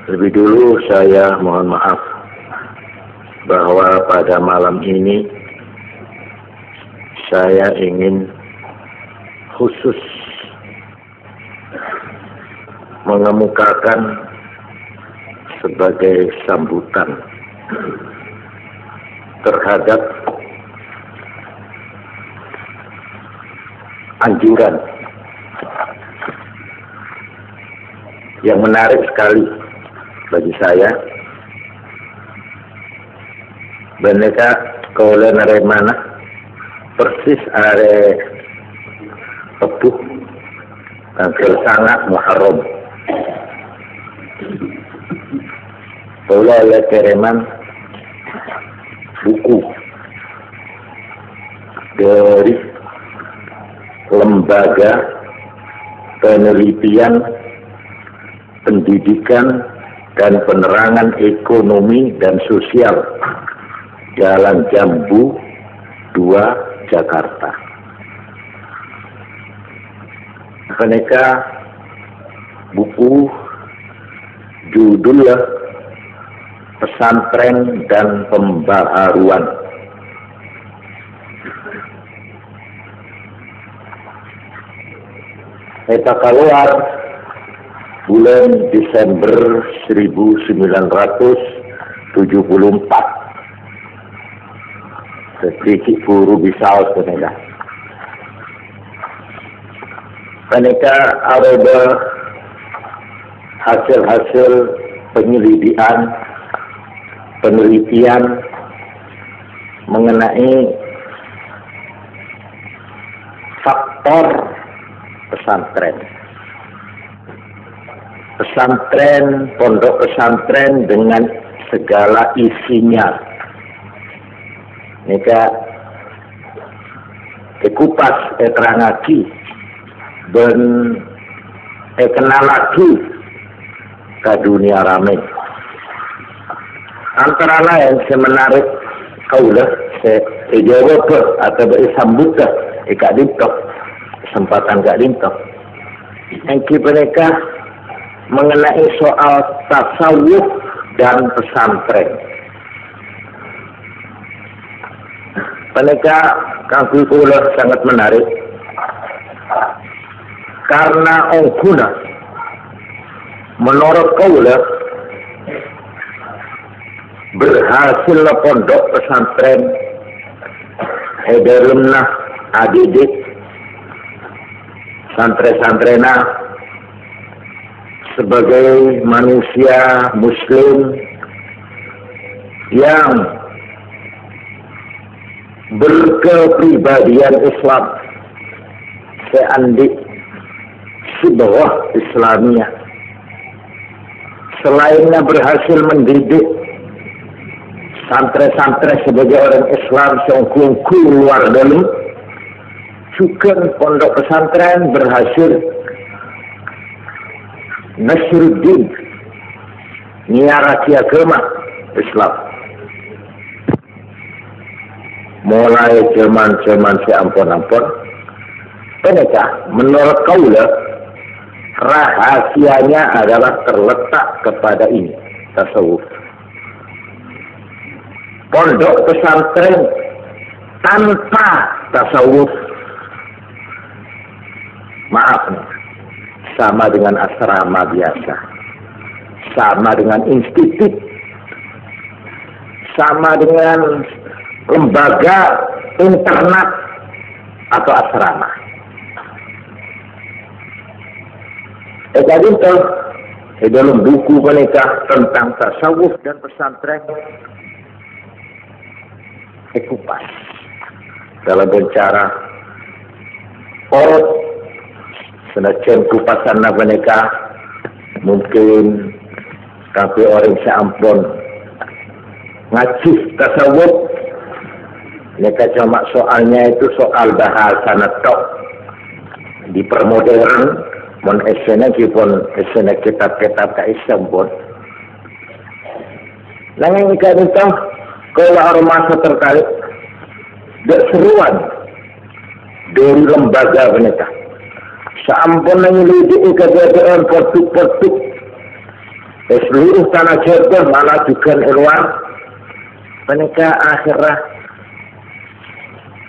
Lebih dulu saya mohon maaf bahwa pada malam ini saya ingin khusus mengemukakan sebagai sambutan terhadap anjuran yang menarik sekali bagi saya. Beneka kaula naremana persis are tepuh tanggal sangat Muharram. Kaula oleh kiriman buku dari lembaga penelitian pendidikan dan penerangan ekonomi dan sosial Jalan Jambu 2 Jakarta. Mereka buku judulnya Pesantren dan Pembaharuan. Kita keluar bulan Desember 1974. Sedikit buru bisau sebenarnya. Mereka ada hasil-hasil penelitian mengenai faktor pesantren. Pesantren, pondok pesantren dengan segala isinya. Mereka kupas terangaki dan kenal lagi ke dunia ramai. Antara lain saya menarik kaulah saya jawab atau bersambut Kak Dintok, kesempatan Kak Dintok. Yang mereka mengenai soal tasawuf dan pesantren. Mereka kaki kula sangat menarik karena ongkuna menurut kula berhasil pondok pesantren dalamnya adidik santre-santrena sebagai manusia muslim yang berkepribadian Islam seandi sebuah Islamiyah. Selainnya berhasil mendidik santre-santre sebagai orang Islam sungguh luar dalam, juga pondok pesantren berhasil Nasruddin nyiarati agama Islam. Mulai zaman si ampun-ampun, mereka menurut kaulah rahasianya adalah terletak kepada ini tasawuf. Pondok pesantren tanpa tasawuf, maaf nih, sama dengan asrama biasa, sama dengan institut, sama dengan lembaga internat atau asrama. Jadi di dalam buku mereka tentang tasawuf dan pesantren kupas dalam bicara senajan kupasan mereka mungkin tapi orang seampun ngaji tasawuf. Mereka cuma soalnya itu soal bahasa netok di permodern, mon esena kitab-kitab Islam pun. Nanging ikan itu kalau masa terkait seruan dari lembaga mereka. Sampun menyelidiki keberadaan portuk-portuk seluruh tanah Jawa malah juga luar mereka akhirah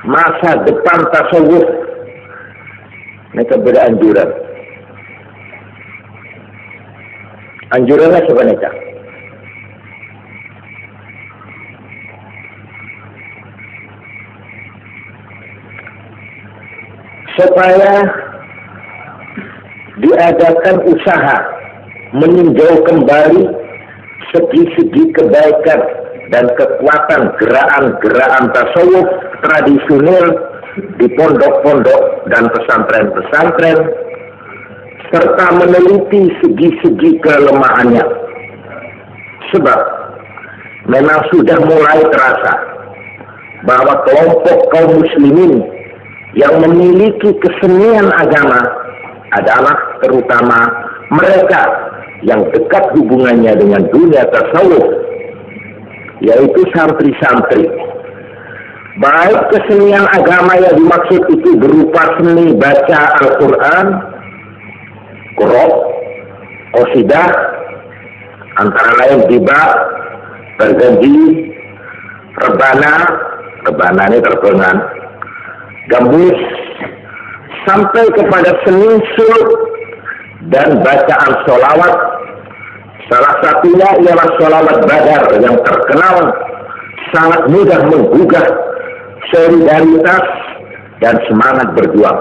masa depan tasawuf mereka beranjuran anjurannya sebenarnya supaya diadakan usaha meninjau kembali segi-segi kebaikan dan kekuatan gerakan-gerakan tasawuf tradisional di pondok-pondok dan pesantren-pesantren serta meneliti segi-segi kelemahannya. Sebab memang sudah mulai terasa bahwa kelompok kaum muslimin yang memiliki kesenian agama adalah terutama mereka yang dekat hubungannya dengan dunia tasawuf, yaitu santri-santri. Baik kesenian agama yang dimaksud itu berupa seni baca Al-Quran, qur'an, qasidah, antara lain tiba, berjanji, rebana ini terkenal, gambus, sampai kepada seni suluk dan bacaan sholawat. Salah satunya ialah sholawat Badar yang terkenal sangat mudah menggugah solidaritas dan semangat berjuang.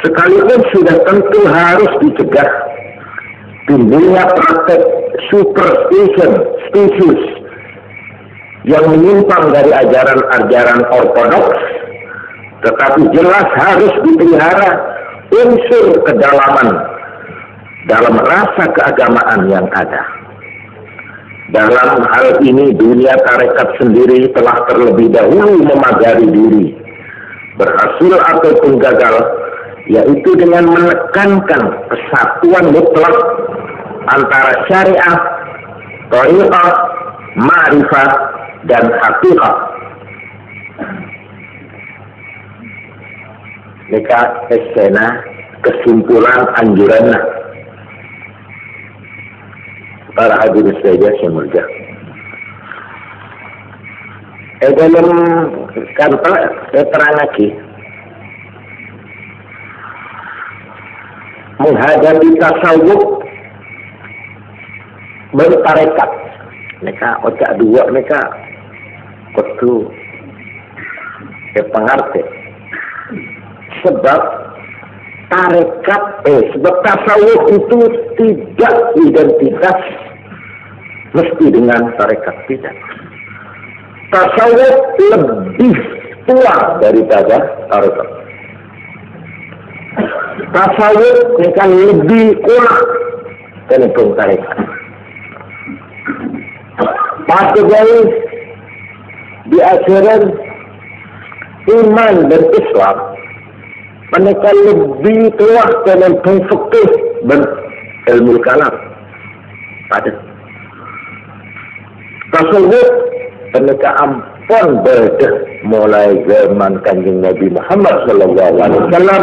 Sekalipun sudah tentu harus dicegah timbulnya praktek superstitious yang menyimpang dari ajaran-ajaran ortodoks, tetapi jelas harus dipelihara unsur kedalaman dalam rasa keagamaan yang ada. Dalam hal ini dunia tarekat sendiri telah terlebih dahulu memagari diri, berhasil ataupun gagal, yaitu dengan menekankan kesatuan mutlak antara syariat, thariqah, ma'rifah, dan hakikat. Mereka esena kesimpulan anjurannya para hadirin saja semurja. Dalam kata saya terang lagi menghadapi tasawuf bertarekat. Mereka otak dua mereka kudu pengerti. Sebab tarekat, sebab tasawuf itu tidak identitas mesti dengan tarekat, tidak. Tasawuf lebih tua daripada tarekat. Tasawuf mereka lebih kuat daripada tarekat. Padahal di ajaran iman dan Islam mereka lebih tua dalam fikih dan ilmu kalam. Pada tasawuf mereka ampun berdah mulai zaman Kanjeng Nabi Muhammad sallallahu alaihi wasallam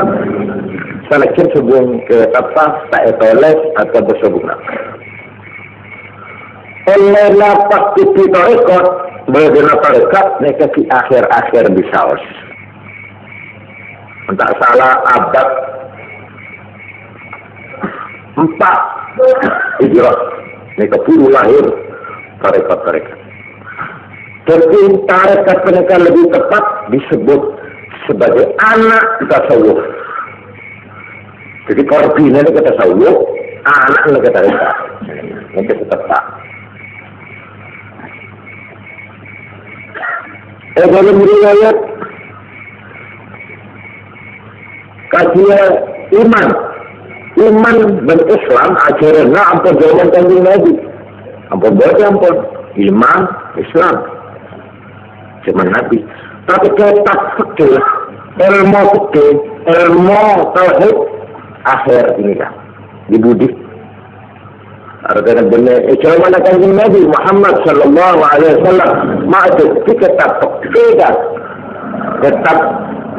sanakin sebelum ke apa tak toles atau bersebut. Oleh lapak itu tarekat berbeda tarekat mereka di akhir-akhir di saus. Entah salah abad 4 Hijrah mereka puluh lahir tarekat-tarekat. Tapi tarekat mereka lebih tepat disebut sebagai anak tasawuf. Jadi korbinnya kata tasawuf, anak kata tarekat. Mereka tepat. Dalam riwayat kajian iman dan Islam ajarannya ampun zaman Kanjeng Nabi, ampun iman Islam zaman Nabi. Tapi kitab fikih, ilmu tauhid akhir ini kan dibudik. Artinya benar, zaman Kanjeng Nabi Muhammad sallallahu alaihi wasallam masuk kitab fikih tetap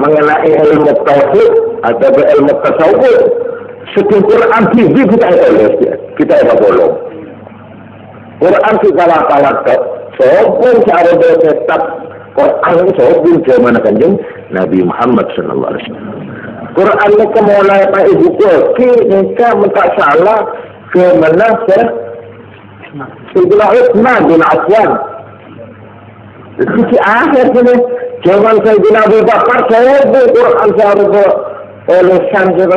mengenai ilmu tauhid atau ilmu tasawuf, setiap Quran TV kita tulis, kita bolong. Quran kita kalah tak, sopun cara tetap Quran sopun zaman kanjeng Nabi Muhammad sallallahu alaihi wasallam. Quran ni kemulai pak ibu ke mereka minta salah ke mana Sayyidina Utsman bin Affan. Di akhir ni zaman Sayyidina Abu Bakar saya Quran saya oleh sanjung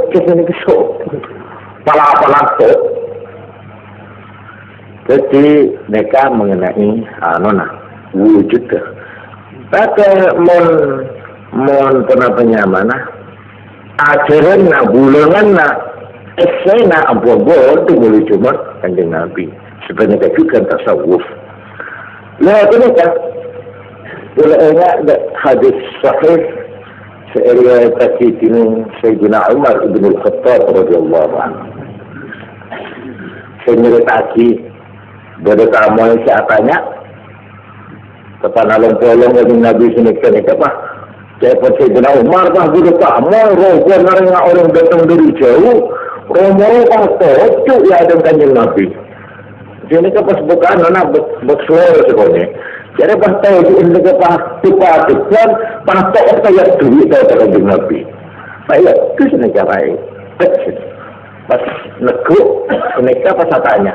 kesini kesok pala tu. Jadi mereka mengenai wujud ke. Tapi mon penapanya mana? Ajaran na bulangan na esena abu-abu itu mulai cuma kanjeng Nabi. Sebenarnya juga tasawuf. Lihat ini kan, bolehnya hadis sahih seeriwayat ini Sayyidina Umar ibn al-Khattab radhiyallahu anhu. Saya tadi dari kamu yang saya tanya kepada tolong kanjeng Nabi sini kan apa? Saya Sayyidina Umar bah guru kamu rogo nanya orang datang dari jauh romo apa ya ada kanjeng Nabi. Jadi kan pas bukaan anak bersuara sebenarnya. Jadi pas tahu ini ke pas tuan pas tahu saya duit tahu kanjeng Nabi. Saya tu senegarai. Pas neguk mereka pas tanya.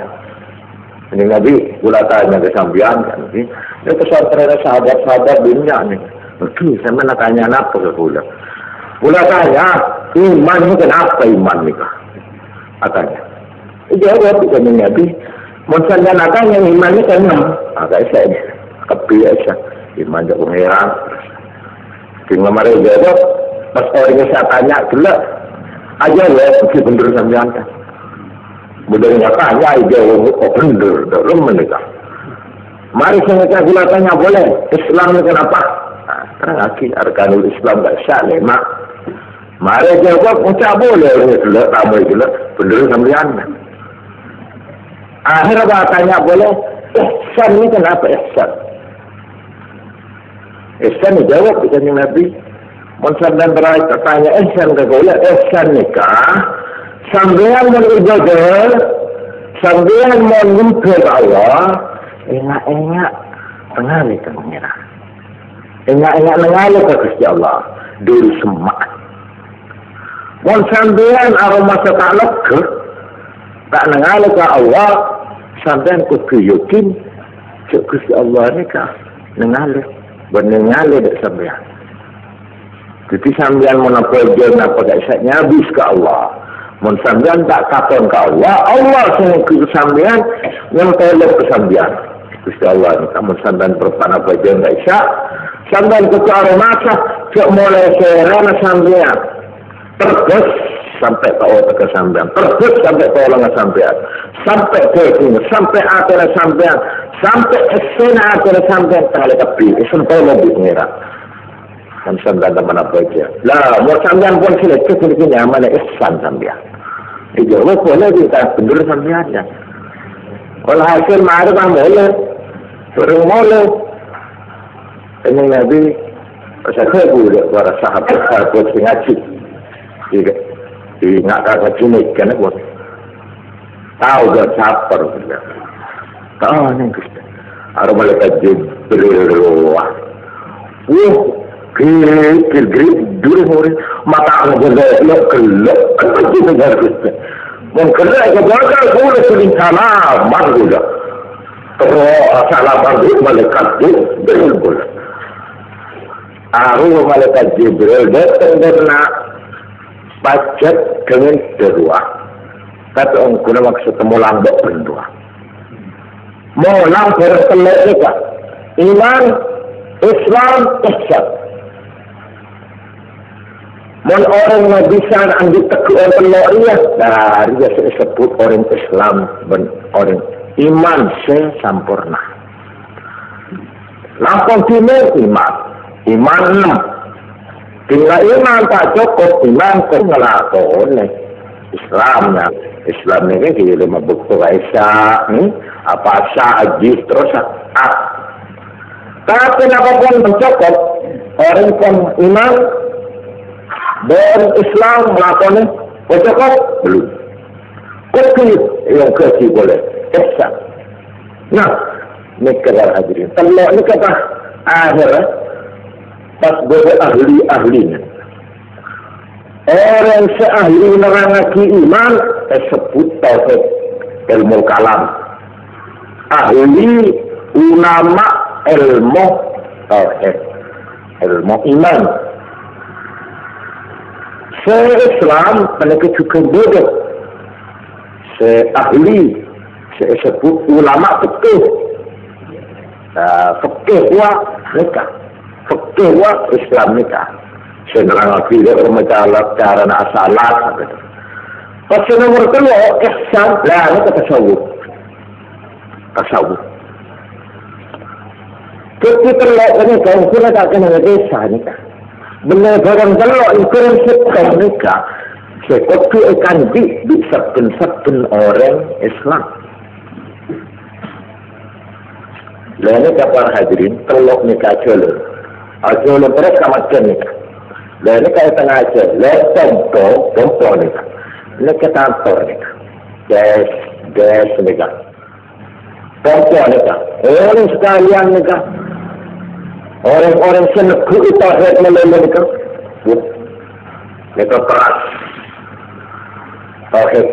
Kanjeng Nabi gula tanya ke sambian kan. Ini pesan terhadap sahabat-sahabat dunia ni. Oke, saya mana tanya apa ke pula? Pula tanya, iman ni kenapa iman ni kah? Katanya. Jawab bukan Nabi. Maksudnya nakanya iman ni kenapa? Agak saya kepi aja. Iman tak heran. Tinggal mereka jawab. Pas orangnya saya tanya, gila. Aja ya, mesti bener sampean kan. Benernya tanya, jawab bener. Dalam menikah. Mari saya gula tanya boleh. Islam ni kenapa? Karena lagi arkanul Islam tak sah lima. Mari jawab macam boleh gelak ramai gelak bener sampean. Akhir apa tanya boleh ihsan ni kenapa ihsan? Ihsan ni jawab dengan Nabi. Mungkin dan terakhir tanya ihsan ke boleh ihsan ni kah? Sampean beribadah, sampean menyembah Allah, ingat-ingat tengah ni mengira. Ingat-ingat mengalir ke Gusti Allah dari semak. Mun sampean aroma setalak ke tak mengalir ke Allah, sampean kudu yakin cek Gusti Allah ni kah mengalir, mengalir dari sampean. Jadi sampean menapa je napa gaisatnya habis ke Allah. Mun sampean tak katon ke Allah, Allah sing ke sampean yang tolong ke sampean. Gusti Allah ni kamu sampean berpanah baca gaisat. Sampai ke masa cek mulai serana sampean terus sampai tahu ke sampean terus sampai tolong sampean sampai ke sini sampai akhir sampean sampai esena akhir sampean kali tapi sampai lebih merah kan sampean teman apa aja lah mau sampean pun sini ke nyaman ihsan sampean itu boleh kita bener sampean ya kalau hasil mari bang boleh suruh boleh. Kanjeng Nabi saya boleh para sahabat sing ngaji. Ingat kata cilik kan buat. Tahu gak sabar gitu. Tahu nih Gusti. Ada malaikat Jibril. Kiri dulu muri mata aja gelap. Apa sih benar Gusti? Mungkin aja bakal boleh sering salam juga. Terus salam malaikat Jibril. Aku malaikat Jibril datang karena pacet dengan kedua. Kata aku nak maksud mulang berdua. Mulang berkelak juga. Iman, Islam, ihsan. Mun orang yang bisa ambil teguh pelarinya dari dia disebut orang Islam dan orang iman sempurna. Lampung timur iman. Iman 6. Tinggal iman tak cukup, iman kau ngelakon Islamnya. Islam ini kita bukti Aisyah, apa Sa'ajih terus Tapi apapun mencukup orang pun iman Dan Islam melakukan kocok belum. Kopi yang kecil boleh. Ihsan. Nah, ni kata hadirin. Kalau ni kata akhir, pas boleh ahli-ahlinya. Orang seahli nerangaki iman, sebut tauhid ilmu kalam. Ahli ulama ilmu tauhid ilmu iman. Se-Islam mereka juga bodoh. Se-ahli sebut ulama fikih. Fikih wa nikah. Fikih wa Islam nikah. Senerang lagi dia bermasalah cara nak salat. Pasal nomor kedua, ihsan. Lah, ini tasawuf. Tasawuf. Ketika terlalu ini, kau kena tak kena desa ni kah? Benar barang kalau ukuran sektor ni kah? Sektor akan di sabun orang Islam. Lainnya kapal hadirin, terlalu nikah jolol. Jolol terus kamatkan nikah. Lain ni kaya tengah aja. Lain tompo ni kan. Ini ketantor ni kan. Gas ni kan. Tompo ni kan. Orang sekalian ni kan. Orang seneguk itu head meleleh ni kan. Ni kan keras. Tauhid.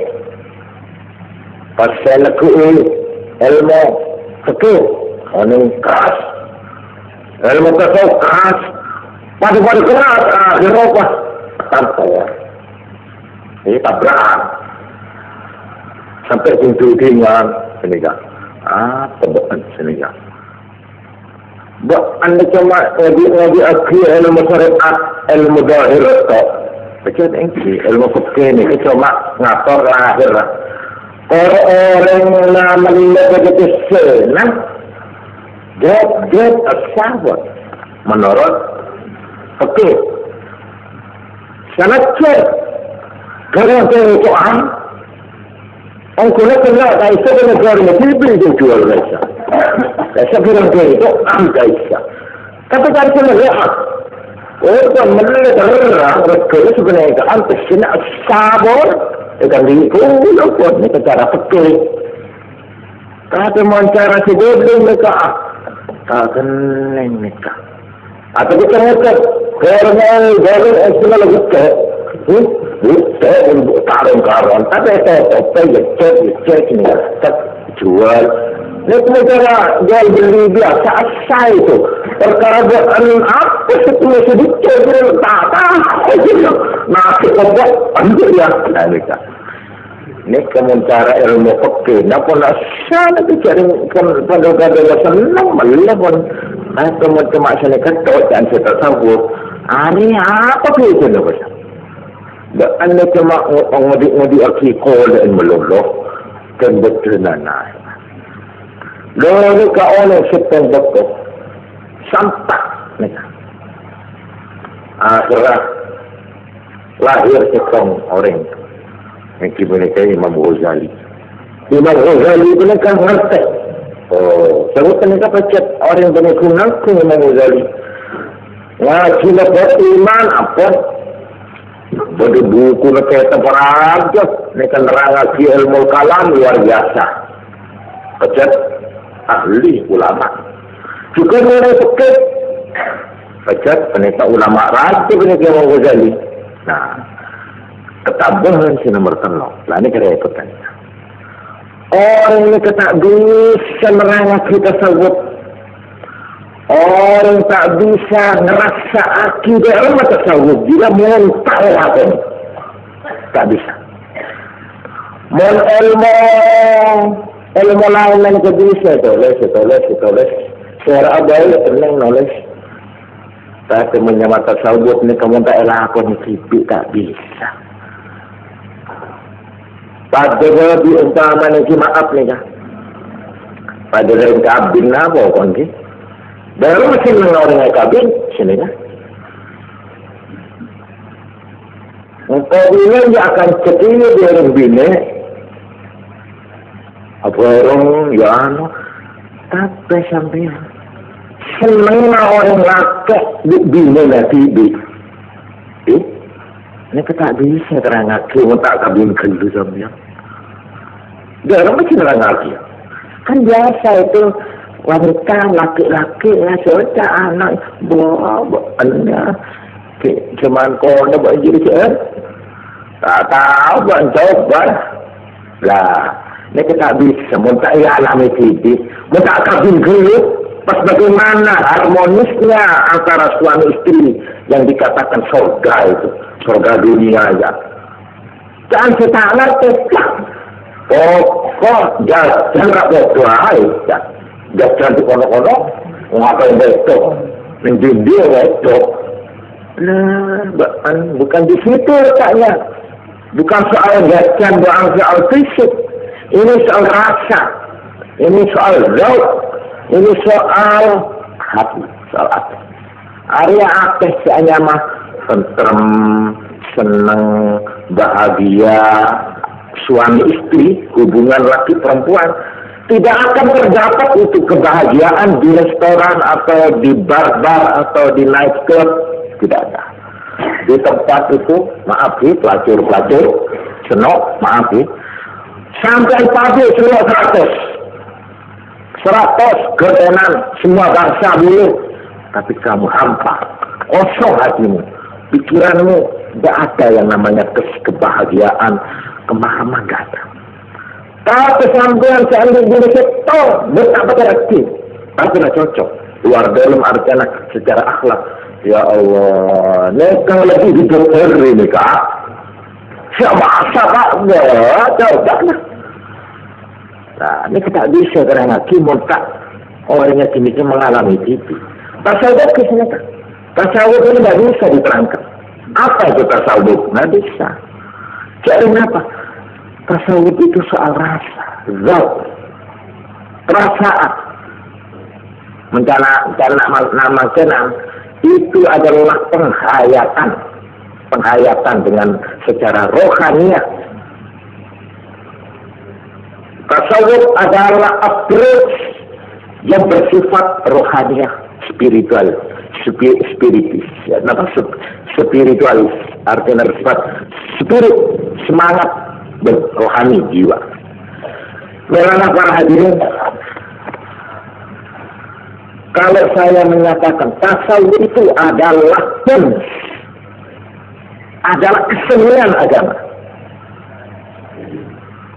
Pas seneguk ini. Ilmu fikih. Orang keras. Ilmu tasawuf keras. Pada keras, akhirnya tampar. Ini tabrakan. Sampai pintu dengan senegal. Tebakan senegal. Buat anda cuma ngaji akhir ilmu syariat, ilmu zahir tak. Macam ini, ilmu fikih ni cuma ngatur lahir. Orang-orang nama begitu senang. Jad as-sahabat. Menurut okey. Sangat cek. Kalau saya Quran, orang kena tak isa kena keluar lebih dia jual mereka. Saya bilang dia itu tak isa. Tapi kalau saya lihat, orang melihat orang berkerja sebenarnya antas sini sabar dengan diikut pun mereka cara fikir. Tapi cara sebelum mereka tak kena mereka. Atau kita ngecek kerana segala kita tarung tapi itu cek ni tak jual ni sementara jual beli biasa asal itu perkara buatan apa setelah sedikit tak nasi obat panjang ya mereka ni kementara ilmu fikih nak pun asal tu cari pada senang malah pun macam sana ketuk dan saya tak sanggup. Ini apa tu itu nak baca? Anda cuma ngodi akikol dan meloloh kan betul nana. Lalu kau oleh seteng betul sampai mereka. Akhirnya lahir seteng orang yang mereka Imam Ghazali. Imam Ghazali itu kan ngerti. Sebut mereka pecet orang banyak mengaku Imam Ghazali. Ngaji lepas iman apa? Bagi buku mereka tempat mereka nerangasi ilmu kalam luar biasa. Pecet ahli ulama. Juga mereka fikir. Pecet mereka ulama raja mereka Imam Ghazali. Nah, ketambahan si nomor 3. Lah ini kira ikutan. Orang ini tak bisa merangkai tasawuf. Orang tak bisa ngerasa akidah ilmu tasawuf. Dia mental apa ini. Tak bisa. Mon ilmu lain yang tak bisa. Tulis. Secara abadi tenang nulis. Tapi menyamar tasawuf ni kamu tak elakkan kipik tak bisa. Pada di umpama ni maaf ni kah? Pada dari kabin apa kon ki? Baru macam orang yang kabin sini kah? Engkau bilang dia akan ceria dia orang bina. Apa orang ya anu? Tapi sampai senang orang laki di bina nanti di. Ini tak bisa terangake, tak kabin kelu sampeyan. Dia orang mesti terangake. Kan biasa itu wanita laki-laki ngasih anak bawa anak cuman kono buat jadi tak tahu buat coba lah. Ini kita bisa minta ya alami titik, minta kabin dulu. Pas bagaimana harmonisnya antara suami istri yang dikatakan surga itu, surga dunia ya. Jangan kita ngerti. Kok jangan tak bodoh aja. Jangan di kono-kono, ngapain betul, menjadi betul. Nah, bukan di situ letaknya. Bukan soal gacan, bukan soal fisik. Ini soal rasa. Ini soal zauk. Ini soal hati. Soal hati. Arya akeh seanya mah tentrem, seneng, bahagia, suami istri, hubungan laki perempuan. Tidak akan terdapat itu kebahagiaan di restoran atau di bar-bar atau di nightclub. Tidak ada. Di tempat itu, maaf sih, pelacur-pelacur, senok, maaf sih, sampai pabrik semua 100 gertenan, semua bangsa dulu. Tapi kamu hampa, kosong hatimu, pikiranmu, tidak ada yang namanya kebahagiaan, kemahaman, tidak ada. Kalau kesampuan seandainya setol, betapa berarti, tapi tidak cocok. Luar dalam artinya secara akhlak. Ya Allah, nikah lagi di dokter ini kak. Siapa pak? Coba lah. Nah, ini kita bisa karena kimontak orangnya kini mengalami itu. Tasawuf ke sini kak. Tasawuf ini tidak bisa diterangkan. Apa itu tasawuf? Tidak bisa. Jadi apa? Tasawuf itu soal rasa, zauk, perasaan. Nama kenal itu adalah penghayatan dengan secara rohaniah. Tasawuf adalah approach yang bersifat rohaniah, spiritual, spiritis. Ya, spiritualis artinya bersifat spirit, semangat dan rohani jiwa. Memang para hadirin, kalau saya menyatakan tasawuf itu adalah kesenian agama.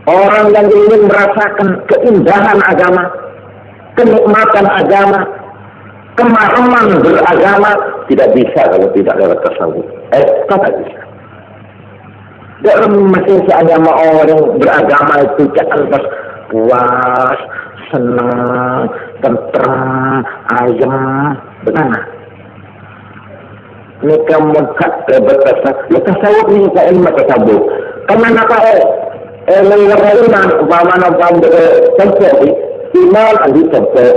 Orang yang ingin merasakan keindahan agama, kenikmatan agama, kemahaman beragama, tidak bisa kalau tidak lewat tasawuf. Tidak bisa. Dalam masing agama orang beragama itu jangan pas puas, senang, tenteram, ayam, bagaimana? Ini kamu bertasawuf. Tasawuf ini saya ilmu tasawuf. Kemana apa? Mengenai umpamanya tempat iman andi tempat.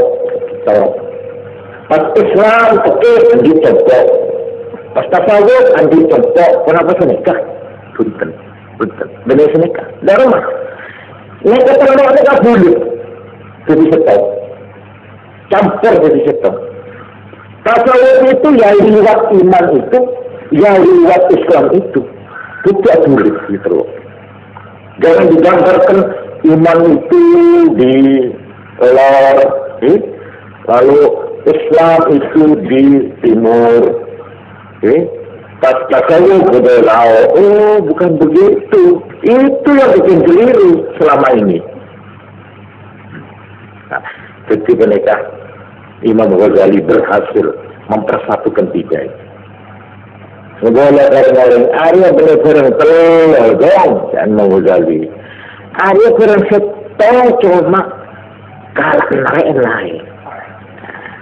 Pas Islam oke andi tempat. Pas tasawuf andi tempat. Kenapa senikah? Punten. Benar senikah. Dari rumah. Ini keterlaluan tak boleh. Jadi setau. Campur jadi setau. Tasawuf itu ya lewat iman itu, ya lewat Islam itu. Tidak boleh gitu loh. Jangan digambarkan iman itu di lor, lalu Islam itu di timur. Pas tasawuf ke laut, bukan begitu. Itu yang bikin keliru selama ini. Nah, ketika mereka Imam Ghazali berhasil mempersatukan tiga itu. Sebenarnya orang-orang Arya benar-benar telur dong, Imam Ghazali. Arya benar-benar cuma kalah lain-lain.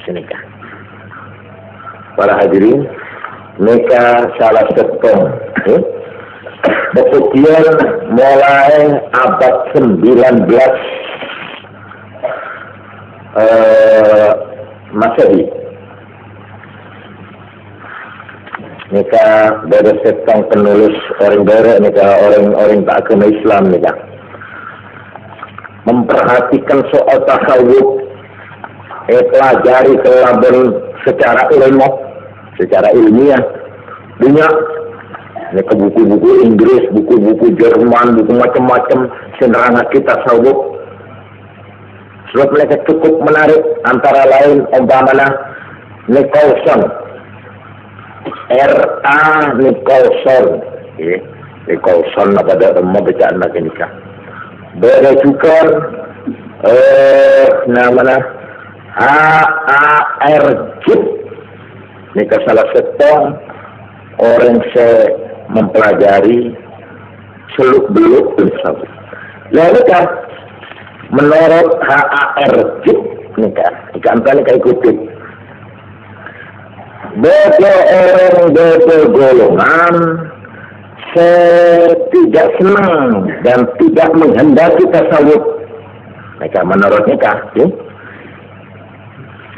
Sini kan. Para hadirin, mereka salah satu. Kemudian mulai abad 19 Masehi. Mereka dari setang penulis orang barat, mereka orang tak agama Islam mereka memperhatikan soal tasawuf, pelajari kelaban secara ilmiah, punya Ini ke buku-buku Inggris, buku-buku Jerman, buku macam-macam senerangah kita tasawuf. Sebab mereka cukup menarik, antara lain umpamanya Nicholson, R.A. Nicholson, Nicholson apa dah mau bacaan lagi nikah. Beda juga namanya H.A.R. Jip, nikah salah satu orang saya mempelajari seluk-beluk tasawuf. Lalu kan menurut H.A.R. Jip nikah antara nikah ikutin beda orang beda golongan tidak senang dan tidak menghendaki tasawuf. Nikah menurut nikah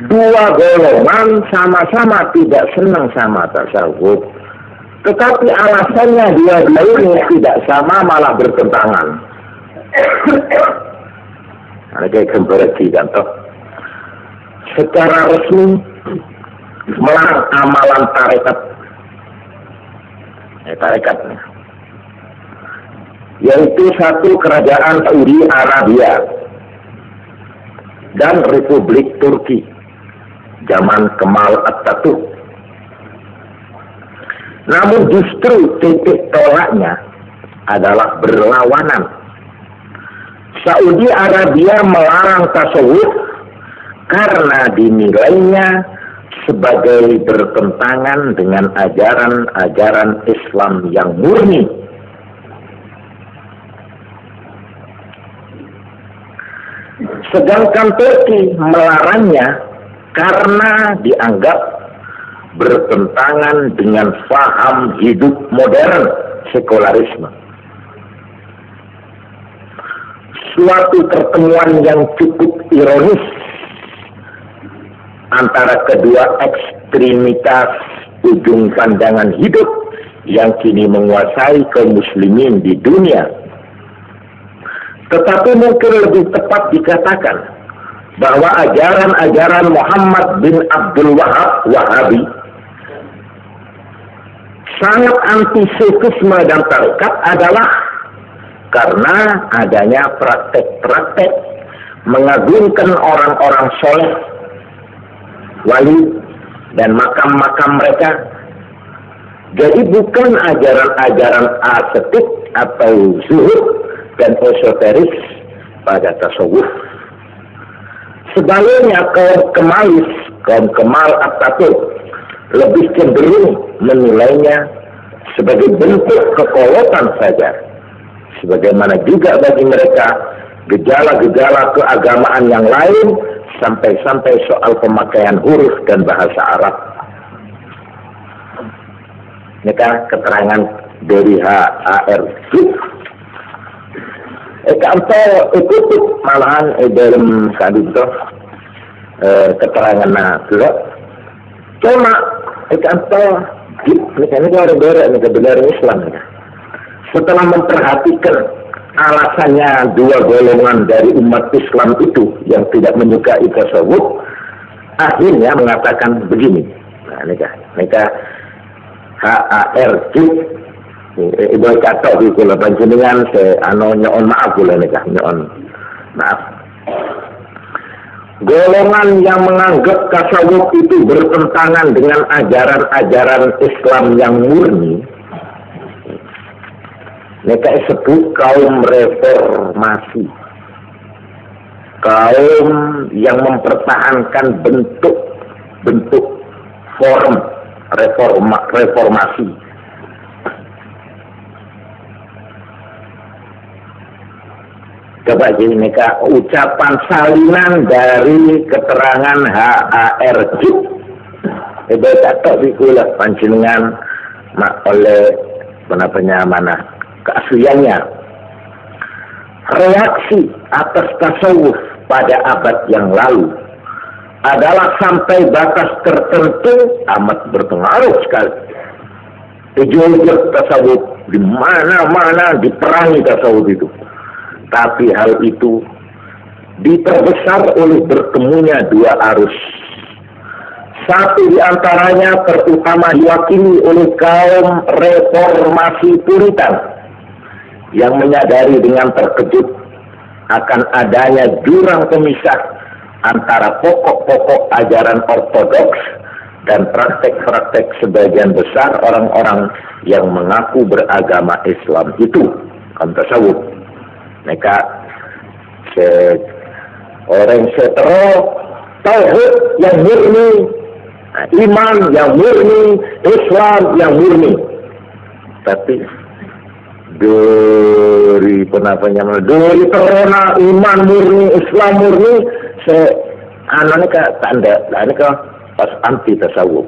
dua golongan sama-sama tidak senang sama tasawuf, tetapi alasannya dua-dua ini tidak sama, malah bertentangan. Ada kayak komparasi kan toh. Secara resmi melarang amalan tarekat. Tarekatnya. Yaitu satu kerajaan Saudi Arabia dan Republik Turki zaman Kemal Atatürk. Namun justru titik tolaknya adalah berlawanan. Saudi Arabia melarang tasawuf karena dinilainya sebagai bertentangan dengan ajaran-ajaran Islam yang murni. Sedangkan Turki melarangnya karena dianggap bertentangan dengan faham hidup modern, sekularisme. Suatu pertemuan yang cukup ironis antara kedua ekstremitas ujung pandangan hidup yang kini menguasai kaum muslimin di dunia. Tetapi mungkin lebih tepat dikatakan bahwa ajaran-ajaran Muhammad bin Abdul Wahab Wahabi sangat anti-sufisme dan tarekat adalah karena adanya praktek-praktek mengagungkan orang-orang soleh, wali, dan makam-makam mereka. Jadi bukan ajaran-ajaran asketik atau zuhud dan esoteris pada tasawuf. Sebaliknya kaum Kemalis, kaum Kemal Atatürk lebih cenderung menilainya sebagai bentuk kekolotan saja. Sebagaimana juga bagi mereka gejala-gejala keagamaan yang lain, sampai-sampai soal pemakaian huruf dan bahasa Arab. Ini kan keterangan dari H.A.R. Kanto ikut malahan dalam kadito keterangan juga. Cuma kanto ini gara-gara ini kebenaran Islam. Setelah memperhatikan alasannya dua golongan dari umat Islam itu yang tidak menyukai tasawuf, akhirnya mengatakan begini. Nah, nikah H.A.R. Ibu kata di kula panjenengan nyoon maaf kula nikah nyoon maaf. Golongan yang menganggap tasawuf itu bertentangan dengan ajaran-ajaran Islam yang murni, mereka disebut kaum reformasi, kaum yang mempertahankan bentuk form reformasi. Coba jadi mereka ucapan salinan dari keterangan H.A.R. Kata dikulah panjenengan oleh mana keasliannya. Reaksi atas tasawuf pada abad yang lalu adalah sampai batas tertentu amat berpengaruh sekali. Ejolnya tasawuf di mana-mana diperangi tasawuf itu. Tapi hal itu diperbesar oleh bertemunya dua arus. Satu di antaranya terutama diwakili oleh kaum reformasi Puritan yang menyadari dengan terkejut akan adanya jurang pemisah antara pokok-pokok ajaran ortodoks dan praktek-praktek sebagian besar orang-orang yang mengaku beragama Islam itu. Kaum tasawuf mereka orang setero tauhid yang murni, iman yang murni, Islam yang murni. Tapi dari terona iman murni, Islam murni, anaknya tanda, anaknya pas anti tasawuf.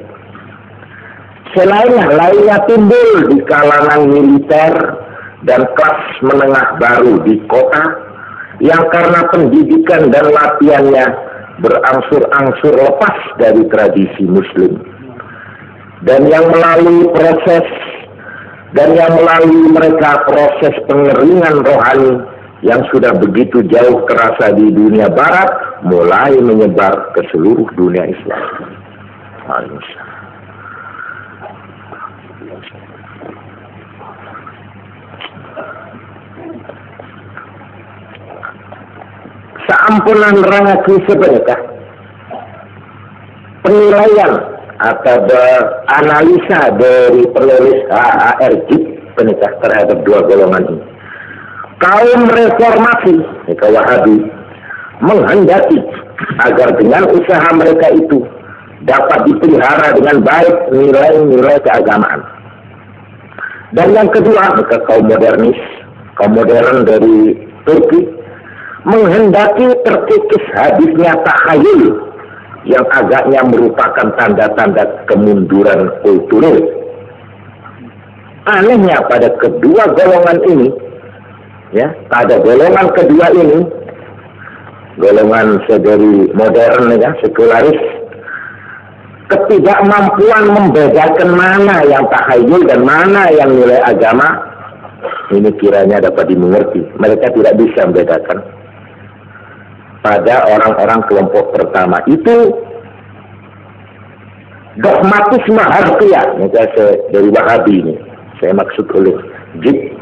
Lainnya timbul di kalangan militer dan kelas menengah baru di kota yang karena pendidikan dan latihannya berangsur-angsur lepas dari tradisi Muslim dan yang melalui mereka proses pengeringan rohani yang sudah begitu jauh terasa di dunia barat mulai menyebar ke seluruh dunia Islam. Seampunan rangaku sebenarnya penilaian atau analisa dari penulis HARJ penikah terhadap dua golongan ini. Kaum reformasi, mereka Wahabi, menghendaki agar dengan usaha mereka itu dapat dipelihara dengan baik nilai-nilai keagamaan. Dan yang kedua, mereka kaum modernis, kaum modern dari Turki, menghendaki terkikis habisnya takhayul yang agaknya merupakan tanda-tanda kemunduran kultural. Anehnya pada kedua golongan ini, pada golongan kedua ini, golongan dari modern sekularis, ketidakmampuan membedakan mana yang takhayul dan mana yang nilai agama, ini kiranya dapat dimengerti. Mereka tidak bisa membedakan. Pada orang-orang kelompok pertama itu dogmatisme harfiah, dari Wahabi ini saya maksud oleh Jid,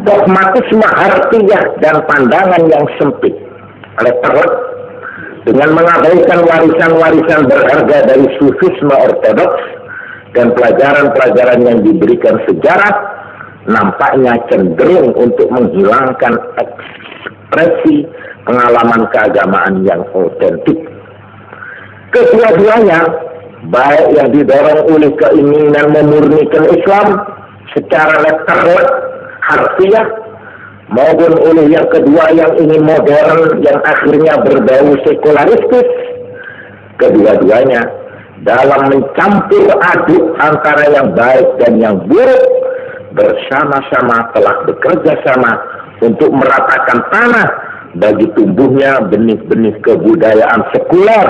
dogmatisme harfiah dan pandangan yang sempit, letterlek, dengan mengabaikan warisan-warisan berharga dari sufisme ortodoks dan pelajaran-pelajaran yang diberikan sejarah, nampaknya cenderung untuk menghilangkan ekspresi pengalaman keagamaan yang otentik. Kedua-duanya, baik yang didorong oleh keinginan memurnikan Islam secara letterlek harfiah, maupun oleh yang kedua yang ingin modern yang akhirnya berbau sekularistis, kedua-duanya dalam mencampur aduk antara yang baik dan yang buruk bersama-sama telah bekerja sama untuk meratakan tanah bagi tumbuhnya benih-benih kebudayaan sekuler.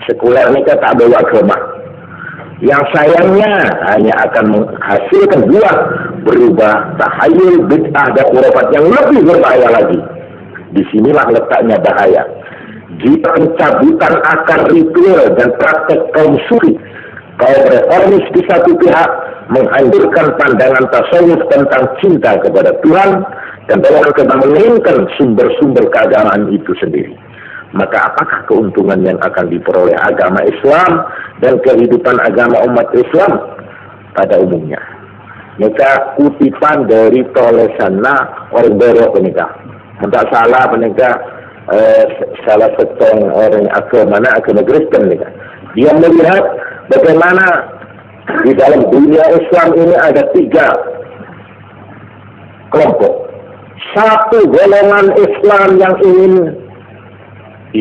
Sekuler ini tak bawa agama, yang sayangnya hanya akan menghasilkan buah berubah takhayul, bid'ah dan khurafat yang lebih berbahaya lagi. Disinilah letaknya bahaya. Jika pencabutan akar ritual dan praktek kaum sufi, kaum reformis di satu pihak menghancurkan pandangan tasawuf tentang cinta kepada Tuhan dan dalam menginginkan sumber-sumber keagamaan itu sendiri, maka apakah keuntungan yang akan diperoleh agama Islam dan kehidupan agama umat Islam pada umumnya? Mereka kutipan dari tulisanna Orbero penikah. Tidak salah penikah salah satu orang agama Kristen penikah. Dia melihat bagaimana di dalam dunia Islam ini ada 3 kelompok. Satu golongan Islam yang ingin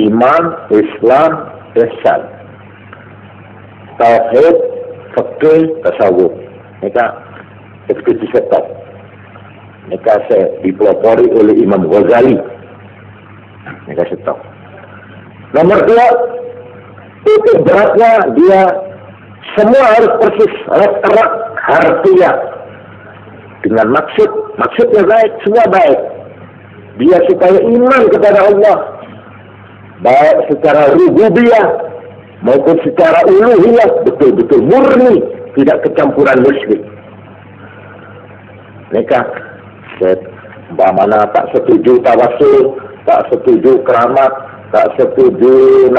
iman, Islam, ihsan, tauhid, fikih, tasawuf. Mereka seperti setan. Mereka dipelopori oleh Imam Ghazali. Mereka setan. Nomor 2, itu beratnya dia semua harus persis letterlek harfiah dengan maksudnya baik, semua baik. Dia supaya iman kepada Allah, baik secara rububiyah, maupun secara uluhiyah betul-betul murni, tidak kecampuran musyrik. Mereka mana tak setuju tawasul, tak setuju keramat, tak setuju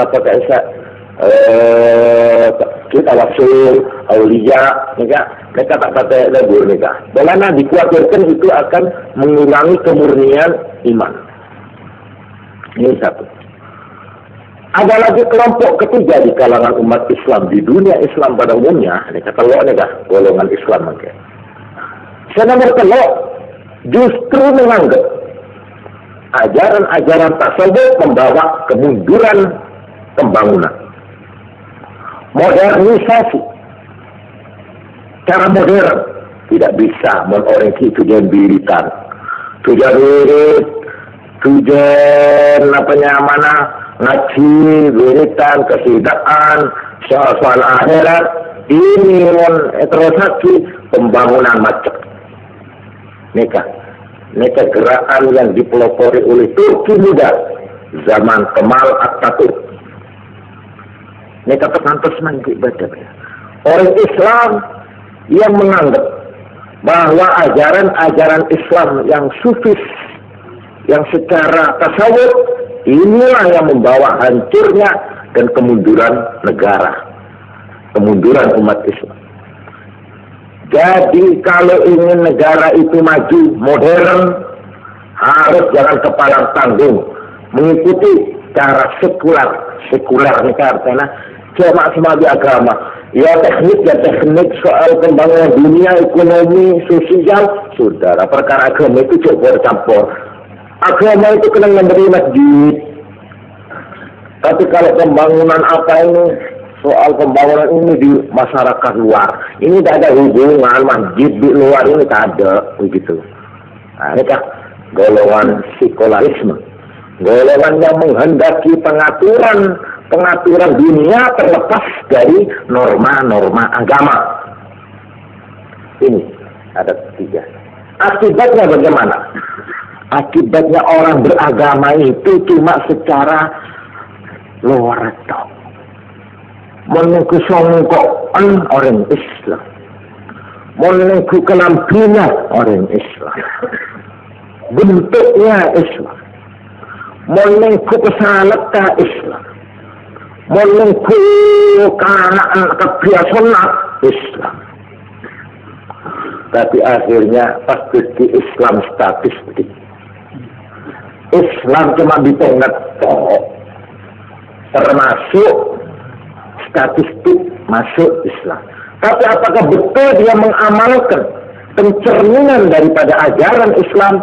tawasul aulia, mereka tak kata lebur mereka. Karena dikhawatirkan itu akan mengurangi kemurnian iman. Ini satu. Ada lagi kelompok ketiga di kalangan umat Islam di dunia Islam pada umumnya. Ini kata lo golongan Islam mungkin. Saya nomor telok justru menganggap ajaran-ajaran tasawuf membawa kemunduran pembangunan, modernisasi, cara modern tidak bisa mengorientasi tujuan biritan, tujuan wirid, tujuan ngaji, wiritan, kesidaan, soal akhirat, ini terus lagi pembangunan macet. Mereka gerakan yang dipelopori oleh Turki muda zaman Kemal Atatürk. Mereka pantas mangkik baca. Orang Islam yang menganggap bahwa ajaran-ajaran Islam yang sufis, yang secara tasawuf, inilah yang membawa hancurnya dan kemunduran negara, kemunduran umat Islam. Jadi kalau ingin negara itu maju, modern, harus jangan kepala tanggung, mengikuti cara sekular ini artinya cuma sebagai agama. Ya teknik soal pembangunan dunia, ekonomi, sosial, saudara. Perkara agama itu coba bercampur. Agama itu kena memberi masjid. Tapi kalau pembangunan apa ini, soal pembangunan ini di masyarakat luar, ini tidak ada hubungan masjid di luar ini, tak ada begitu. Nah, ini kan golongan sekularisme, golongan yang menghendaki pengaturan dunia terlepas dari norma-norma agama. Ini ada tiga. Akibatnya bagaimana? Akibatnya orang beragama itu cuma secara luar tok. Menengku songkokan orang Islam, menengku kelampinan orang Islam, bentuknya Islam, menengku kesalatan Islam, menengku keanaan kebiasaan Islam. Tapi akhirnya pasti di Islam statistik. Islam cuma ditengetok, termasuk statistik masuk Islam. Tapi apakah betul dia mengamalkan pencerminan daripada ajaran Islam?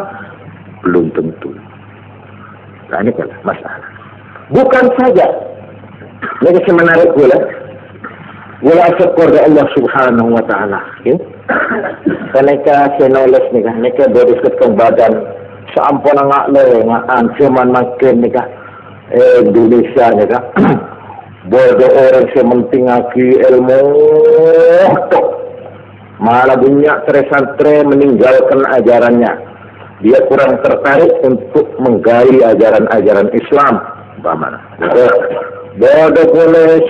Belum tentu. Nah, ini kan masalah. Bukan saja. Ini menarik pula. Wala syukur dari Allah Subhanahu wa taala. Mereka senoles nikah, mereka berdiskusi badan seampun ngak cuman makin nikah Indonesia nikah. Bodoh orang sementing lagi ilmu malah banyak santri meninggalkan ajarannya. Dia kurang tertarik untuk menggali ajaran-ajaran Islam. Bagaimana? Bodoh boleh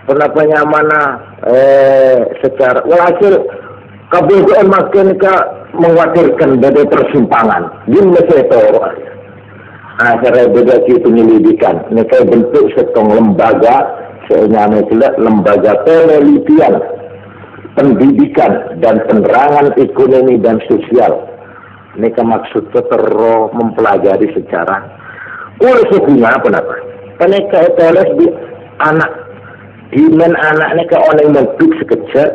penapanya mana secara walhasil kebodohan makin mengkhawatirkan dari persimpangan. Gimana saya tahu? Akhirnya berdaki penyelidikan. Mereka bentuk setong lembaga, senyama pula lembaga penelitian, pendidikan dan penerangan ekonomi dan sosial. Mereka maksudnya terus mempelajari secara sukunya apa? Mereka itu di anak, dimen anak mereka orang menduk sekejap,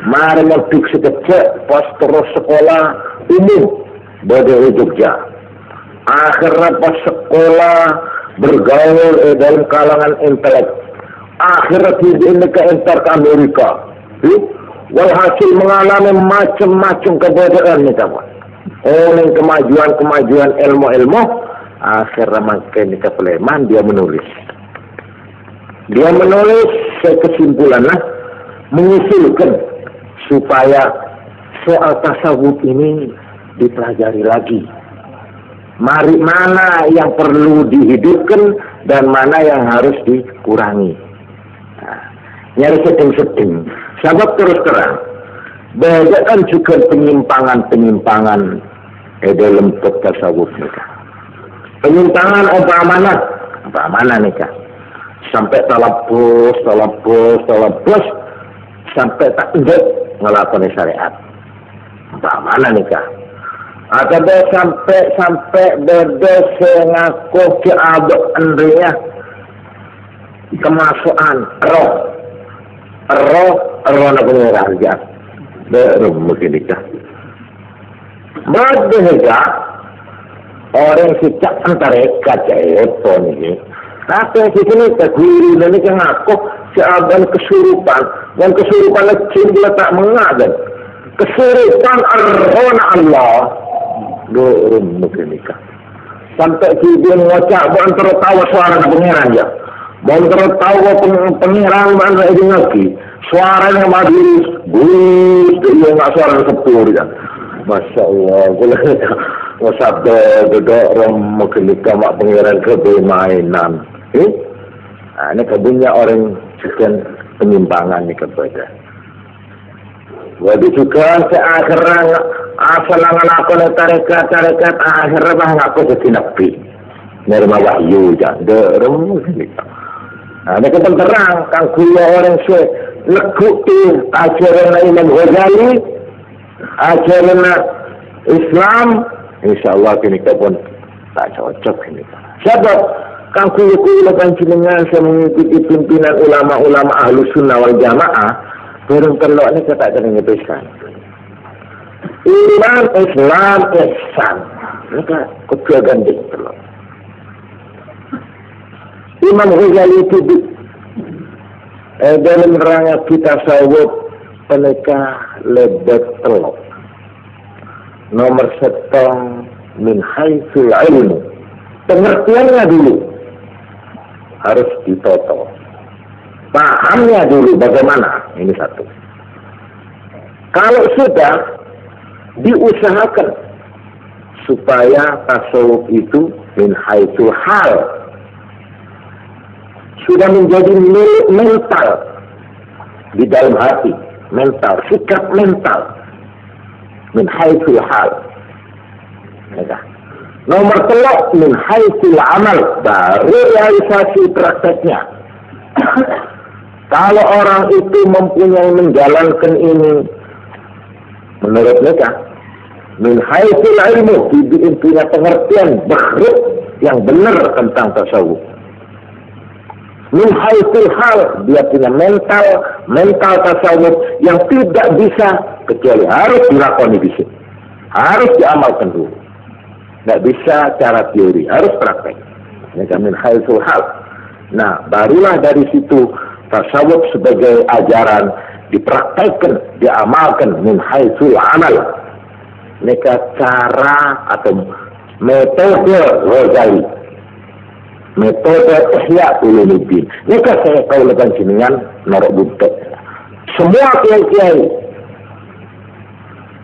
mari menduk sekejap, pas terus sekolah umum bagi Jogja. Akhirnya pas sekolah bergaul dalam kalangan intelek. Akhirnya tidak ke ke Amerika. Walhasil mengalami macam-macam kebodohan ni kawan. Oleh kemajuan ilmu-ilmu, akhirnya makin kepeleman dia menulis. Kesimpulannya mengusulkan supaya soal tasawuf ini dipelajari lagi. Mari mana yang perlu dihidupkan dan mana yang harus dikurangi. Nah, nyari seding-seding. Sebab terus terang, bedakan juga penyimpangan-penyimpangan dalam tasawuf nikah. Penyimpangan umpamana nikah. Sampai talabus, sampai tak ingat ngelakoni syariat. Umpamana nikah. Atau sampai berdosa ngaku ke abad andrinya kemasukan roh nak pengerajaan belum mungkin nikah. Berdua orang sejak antara kaca itu nih. Tapi di sini terguru dan ini ngaku ke abad kesurupan dan kesurupan cinta tak mengajar. Kesurupan arwah Allah belum mungkin nikah. Sampai dia ngocak bukan tertawa suara pengiran ya. Bukan tertawa pengiran mana ini lagi. Suaranya majelis, dia nggak suara sepur ya. Masya Allah, kalau sabda duduk orang mungkin nikah mak pengiran kebemainan. Nah, ini kebunya orang sekian penyimpangan ini kepada. Waduh juga seakhirnya asalangan aku tarekat akhirnya bah aku jadi nabi nerima wahyu jangan nikah. Nah, ini kan terang kan kuliah orang se lekuti ajaran Imam Ghazali, ajaran Islam, insyaallah ini pun tak cocok ini. Sebab kan kuliah panjenengan saya mengikuti pimpinan ulama-ulama Ahlus Sunnah wal Jamaah. Burung telok ini kita akan menyepiskan. Iman, Islam, Ihsan. Ini kan kedua ganding telok. Imam Ghazali itu dalam rangka kita sawut penikah lebat telok. Nomor setong min haitsul ilmu. Pengertiannya dulu harus ditoto. Pahamnya dulu bagaimana? Ini satu. Kalau sudah diusahakan supaya tasawuf itu min haitsul hal sudah menjadi mental di dalam hati, mental, sikap mental min haitsul hal. Nomor telok min haitsul amal, baru realisasi prakteknya. Kalau orang itu mempunyai menjalankan ini menurut mereka min haitsul ilmu, punya pengertian bahruk yang benar tentang tasawuf. Min haitsul hal, dia punya mental tasawuf yang tidak bisa kecuali harus dilakoni di sini. Harus diamalkan dulu. Tidak bisa cara teori, harus praktek. Ini kan min haitsul hal. Nah, barulah dari situ tasawuf sebagai ajaran dipraktekkan, diamalkan min haitsul amal. Mereka cara atau metode Ghazali, metode Ihya Ulumuddin. Mereka saya tahu lekan jenengan norok buntut. Semua kiai-kiai,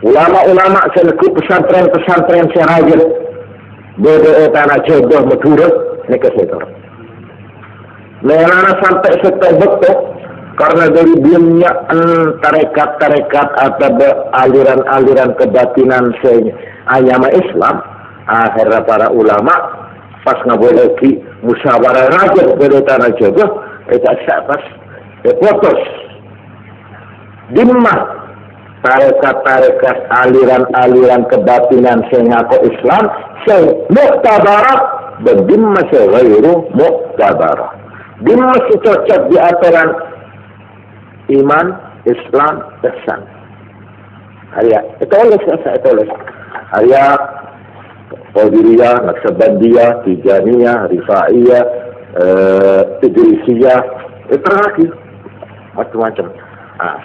ulama-ulama seleku pesantren-pesantren serajat, bodoh tanah jodoh Madura, mereka saya tahu. Mereka sampai betul karena dari diamnya tarekat-tarekat atau aliran-aliran kebatinan agama Islam, akhirnya para ulama pas ngaboleki musyawarah rakyat dari tanah jodoh itu atas putus dimah tarekat-tarekat aliran-aliran kebatinan ngaku Islam muktabarat dan dimah ghairu muktabarat. Dia masih cocok di aturan iman, Islam, ihsan. Arya, itu oleh. Arya, Qadiriyah, Naqsabandiyah, Tijaniyah, Rifaiyah, Idrisiyah, itu lagi macam-macam.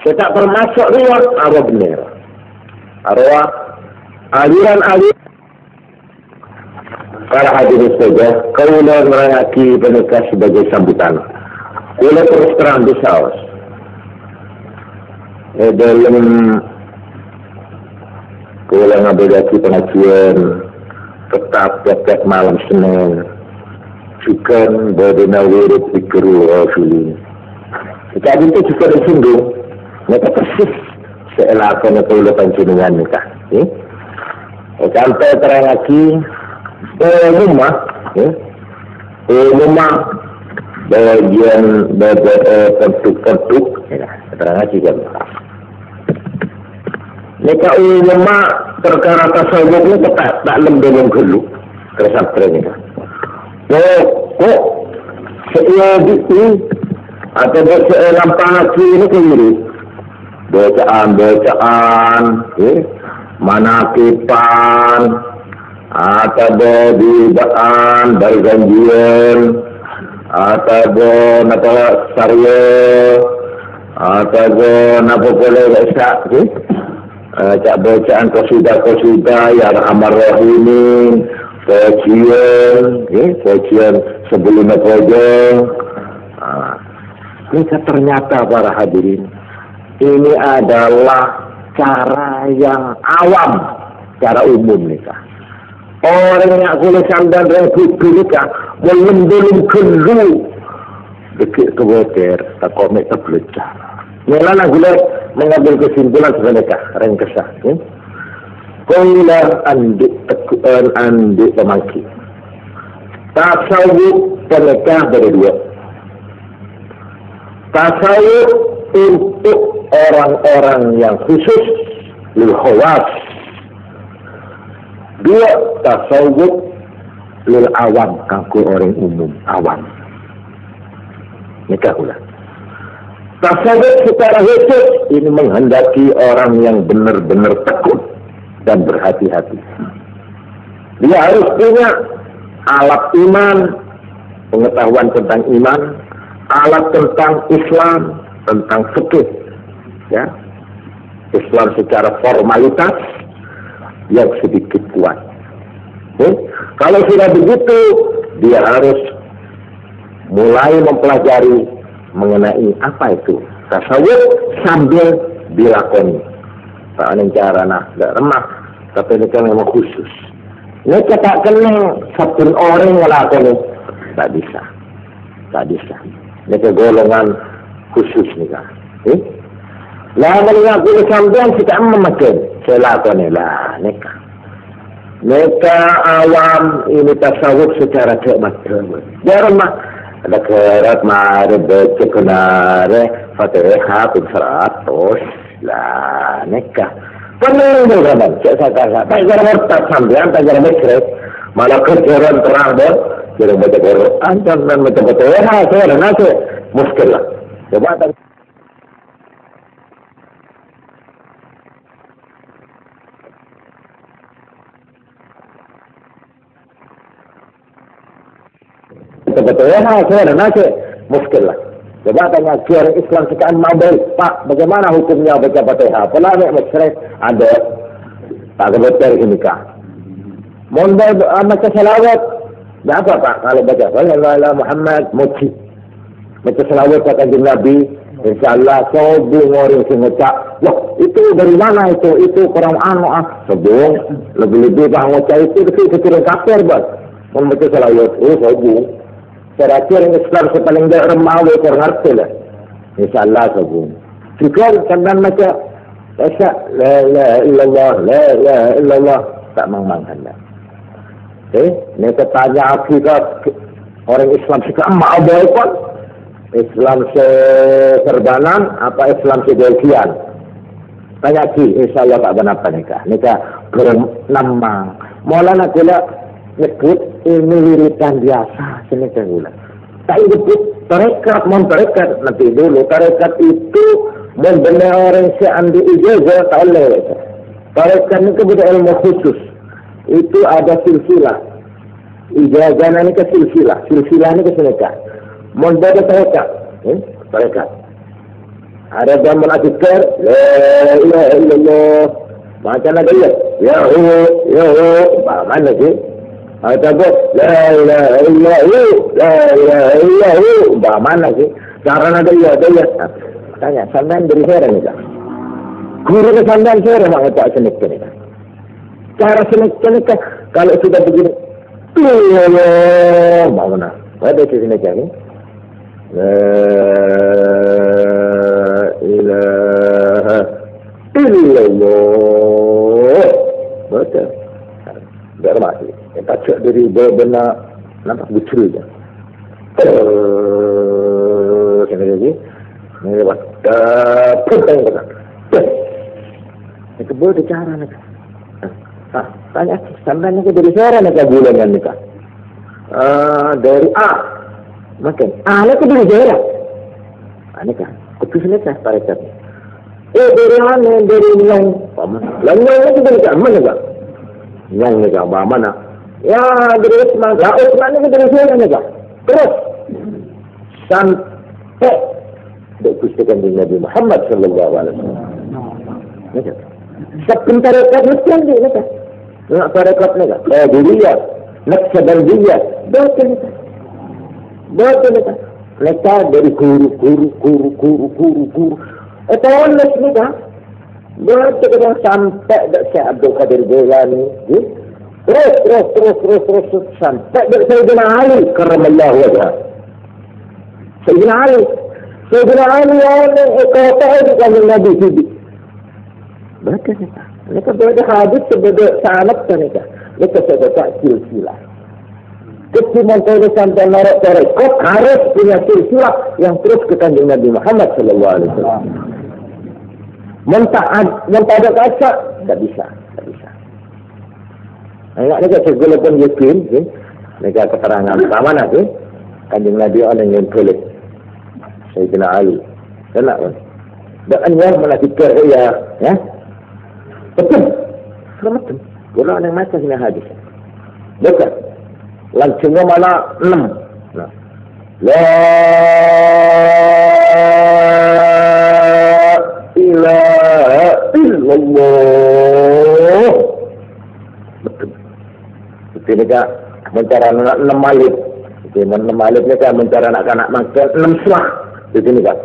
Saya tak termasuk riwayat arwah benar. Arwah aliran-aliran para hadirin saja, kaulah merayaki penikah sebagai sambutan. Kaulah terus terang disaus. Dalam kaulah ngabedaki pengajian tetap tiap malam Senin Sukan badana wirid fikru rasulin. Jika itu juga disinggung, mereka persis seelakon itu lepas jenengan mereka. Sampai terang lagi, rumah, rumah bagian bentuk-bentuk, terang lagi kan. Mereka ulama perkara tasawuf ni tak lembelung dulu kesampai ni. Kok saya itu atau saya lampang lagi ni keliru. Bacaan, manakipan, atau bidaan, berjanjian, atau apa syariah, atau apa boleh esok, bacaan qasidah yang amar rahimin, kajian sebelum pojok. Ini ternyata para hadirin, ini adalah cara yang awam, cara umum nikah. Orang yang kulisan dan buku nikah belum kelu dekat kewatir tak komit tak belajar. Ialah gula mengambil kesimpulan sebenarnya ringkasah. Kaulah andik pemangki. Tasawuf pernikahan berdua. Tasawuf untuk orang-orang yang khusus lil khawas. Dua, tasawuf lil awam, kanggo orang umum awam. Nikah pula. Tasawuf secara khusus ini menghendaki orang yang benar-benar tekun dan berhati-hati. Dia harus punya alat iman, pengetahuan tentang iman, alat tentang Islam, tentang fikih, ya, Islam secara formalitas yang sedikit kuat. Kalau sudah begitu, dia harus mulai mempelajari mengenai apa itu tasawuf sambil dilakoni. Tak ada cara nak remah, tapi ini kan memang khusus. Ini tak kena satu orang yang lakoni, tak bisa. Ini golongan khusus ni kan. Lah melihat bila sambil kita memakai selakoni lah nikah. Nikah awam ini tasawuf secara kebetulan. Jangan mah ada kerat mari baca benar Fatihah pun 100 lah nikah. Penuh dengan saya kata tak jangan tak sambil tak jangan mikir malah kejaran terang dah jangan baca Quran dan baca Fatihah saya nanti muskil lah. Coba tak betul-betul saya nanti muskil lah. Coba tanya kiai Islam sekarang mau baik, Pak, bagaimana hukumnya baca Fatihah? Pelani musyrik ada tak betul ini kah? Mohon baca selawat. Dah apa Pak kalau baca Sallallahu Muhammad muci. Baca selawat kata Nabi, insyaallah sobong orang sing ngucap. Wah, itu dari mana itu? Itu Quran sobong. Lebih-lebih bang ngucap itu kecil kafir, Bang. Membaca selawat, sobong. Saya kira Islam sepaling dah remawi ngerti lah. InsyaAllah sabun. Juga kadang macam la ilaha illallah tak mangmangkan dah. Ni tanya akibat orang Islam sekarang mau pun Islam serbanan apa Islam sebagian. Tanya ki insyaallah tak benar nikah. Nikah bernama. Maulana kula nyebut ini wiridan biasa senikah gula. Tak nyebut tarekat, tarekat nanti dulu. Tarekat itu membenar orang seandi ijazah tak boleh. Tarekat ini kemudian ilmu khusus. Itu ada silsilah. Ijazah ini ke silsilah. Silsilah ini ke senikah. Membenar tarekat. Tarekat. Ada zaman azkar, la ilaha illallah. Macam ada ya mana sih? Ada la ilaha illallah, mana sih? Cara ada ya. Tanya, sandan dari saya ni kan? Guru ke sandan saya memang tak senik ni kan? Cara senik ni kan? Kalau sudah begini, mana? Ada di sini kan? La ilaha illallah. Betul. Biar mati. Yang tak dari benar nampak betul je. Sini lagi. Ini lewat. Putang betul. Itu boleh cara nak. Tanya sampai nak dari cara nak bulan ni kan? Dari A. Makan. Nak dari cara. Ni kan. Kutus ni kan tarekat. Dari mana? Dari yang yang itu dari mana kan? Yang ni kan mana? Ya dari Utsman. Ya Utsman ni dari cara ni kan? Terus sampai diputuskan di Nabi Muhammad sallallahu alaihi wasallam. Ni kan? Sebentar tarekat mesti ni kan? Nak tarekat ni kan? Qadiriyah, Naqsyabandiyah, betul ni kan? Betul ni kan? Mereka dari guru. Tawalas ni kan? Betul kan? Sampai Syekh Abdul Qadir Jailani, terus sampai dari Sayyidina Ali karramallahu wajhah. Sayyidina Ali yang kata kan Nabi Sidik. Betul ni kan? Mereka berada hadis sebagai sanad mereka. Mereka sebagai silsilah. Ketimbang kalau sampai narik tarekat harus punya silsilah yang terus ke kanjeng Nabi Muhammad sallallahu alaihi wasallam. Mentah ada kaca, tak bisa. Mereka segala pun yakin, mereka keterangan pertama nanti kanjeng Nabi orang yang tulis Sayyidina Ali. Enak kan? Dan yang mana fikir ya? Betul. Betul. Kalau yang macam ni hadis. Betul. Langsungnya mana 6. La ilaha illallah. Betul. Itu mereka mencari 6 malib. Itu 6 malib mereka mencari anak-anak makan 6 surah. Di sini kan.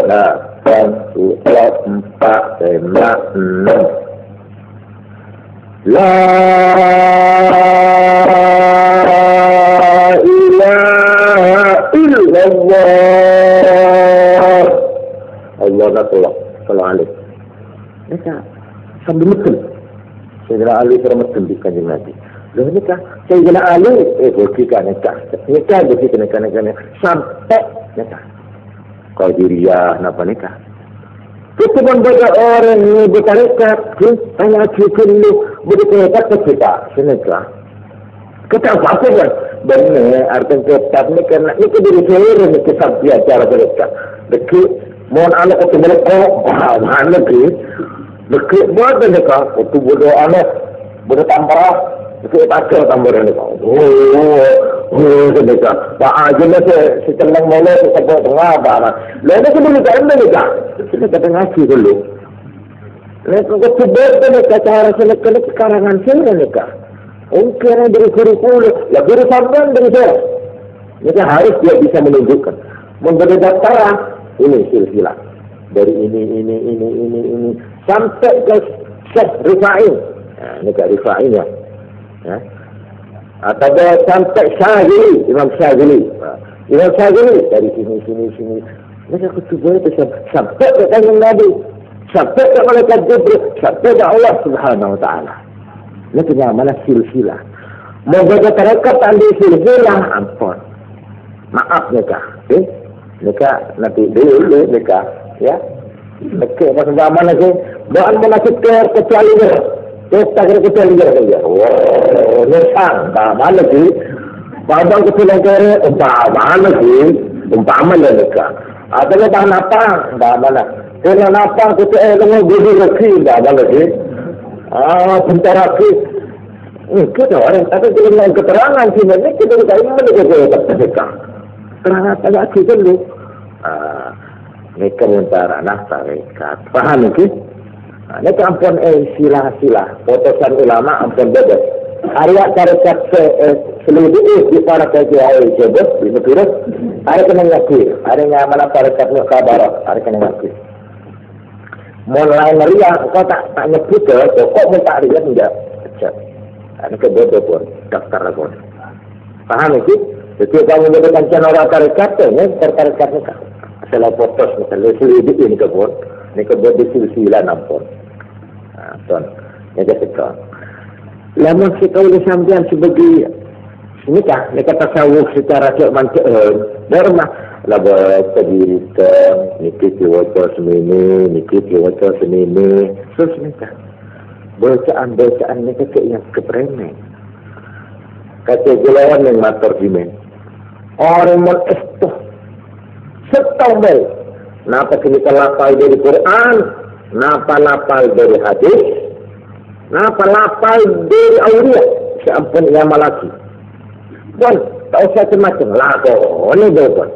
Nah. 1, 2, 3, 4, 5, 6. La ilaha illallah. Allah sallallahu alaihi. Mereka sambil betul. Sayyidina Ali betul di kanjeng Nabi. Lalu nikah Sayyidina Ali bukan nikah begitu nikah sampai nikah. Qadiriyah napa nikah. Kita pun banyak orang ni bertarekat, tanya cikgu dulu, bertarekat ke kita, senikah. Kita apa kan? Benar, artinya kitab ni kerana ni kediri saya ni kisah biasa bertarekat. Dekik, mohon anak itu mereka, bahan lagi. Dekik buat mereka, itu bodoh anak, bodoh tambah, dekik baca tambah mereka. Mereka, Pak Aji ni secenang mulai sebut tengah apa. Lalu sebelum kita mereka, kita kata ngaji dulu. Mereka sebut mereka cara selekal karangan saya mereka. Orang dari kurikulum, ya guru sampai dari saya. Mereka harus dia bisa menunjukkan, memberi daftar ini silsilah dari ini sampai ke Syekh Rifai. Mereka Rifai ya. Atau sampai Syazili, Imam Syazili dari sini. Mereka ketujuh itu sampai ke kanjeng Nabi, sampai ke malaikat Jibril, sampai ke Allah Subhanahu Wa Taala. Mereka mana silsilah. Mau baca tarekat ambil silsilah, ampun. Maaf mereka, mereka nanti dulu mereka, ya. Mereka masa zaman lagi, doan menakut kecuali dia. Kita kira dia. Wah, nesang, mana sih? Babang kecil kere, mana sih? Mana mereka? Atau bahan apa? Mana? Kena apa? Kita dengan guru lagi, mana sih? Bentar lagi. Kita orang tapi dengan keterangan sini ni kita tidak ingin menjaga mereka. Keterangan lagi dulu. Mereka mentara nak tarekat. Faham ke? Ini ampun silah-silah. Putusan ulama ampun bebas. Arya tarekat seluruh di para kajian bebas di Madura. Ada kena ngakui. Ada yang mana tarekat mukabarah. Ada kena ngakui. Mulai meriah, kau tak nyebut ke, kok minta riak tidak. Ini kebodoh pun, daftar pun. Paham itu? Jadi kamu menggunakan channel tarekat, tarekat ni kan. Salah potos misalnya selidiki ni kebun di silsilah nampun. Tuan, ni dia cakap. Lama kita boleh sambian sebagai nikah, nikah tasawuf secara dharma. Laba tadirikan, nikiti wajah semini, nikiti wajah semini. Terus nikah. Bacaan-bacaan nikah yang kepremeh. Kata jelawan yang matur jimin. Orang mengestuh setambal napa kita lapal dari Quran, napa lapal dari hadis, napa lapal dari aulia seampun yang malaki. Bukan, tak usah macam-macam. Lagu, ini bukan.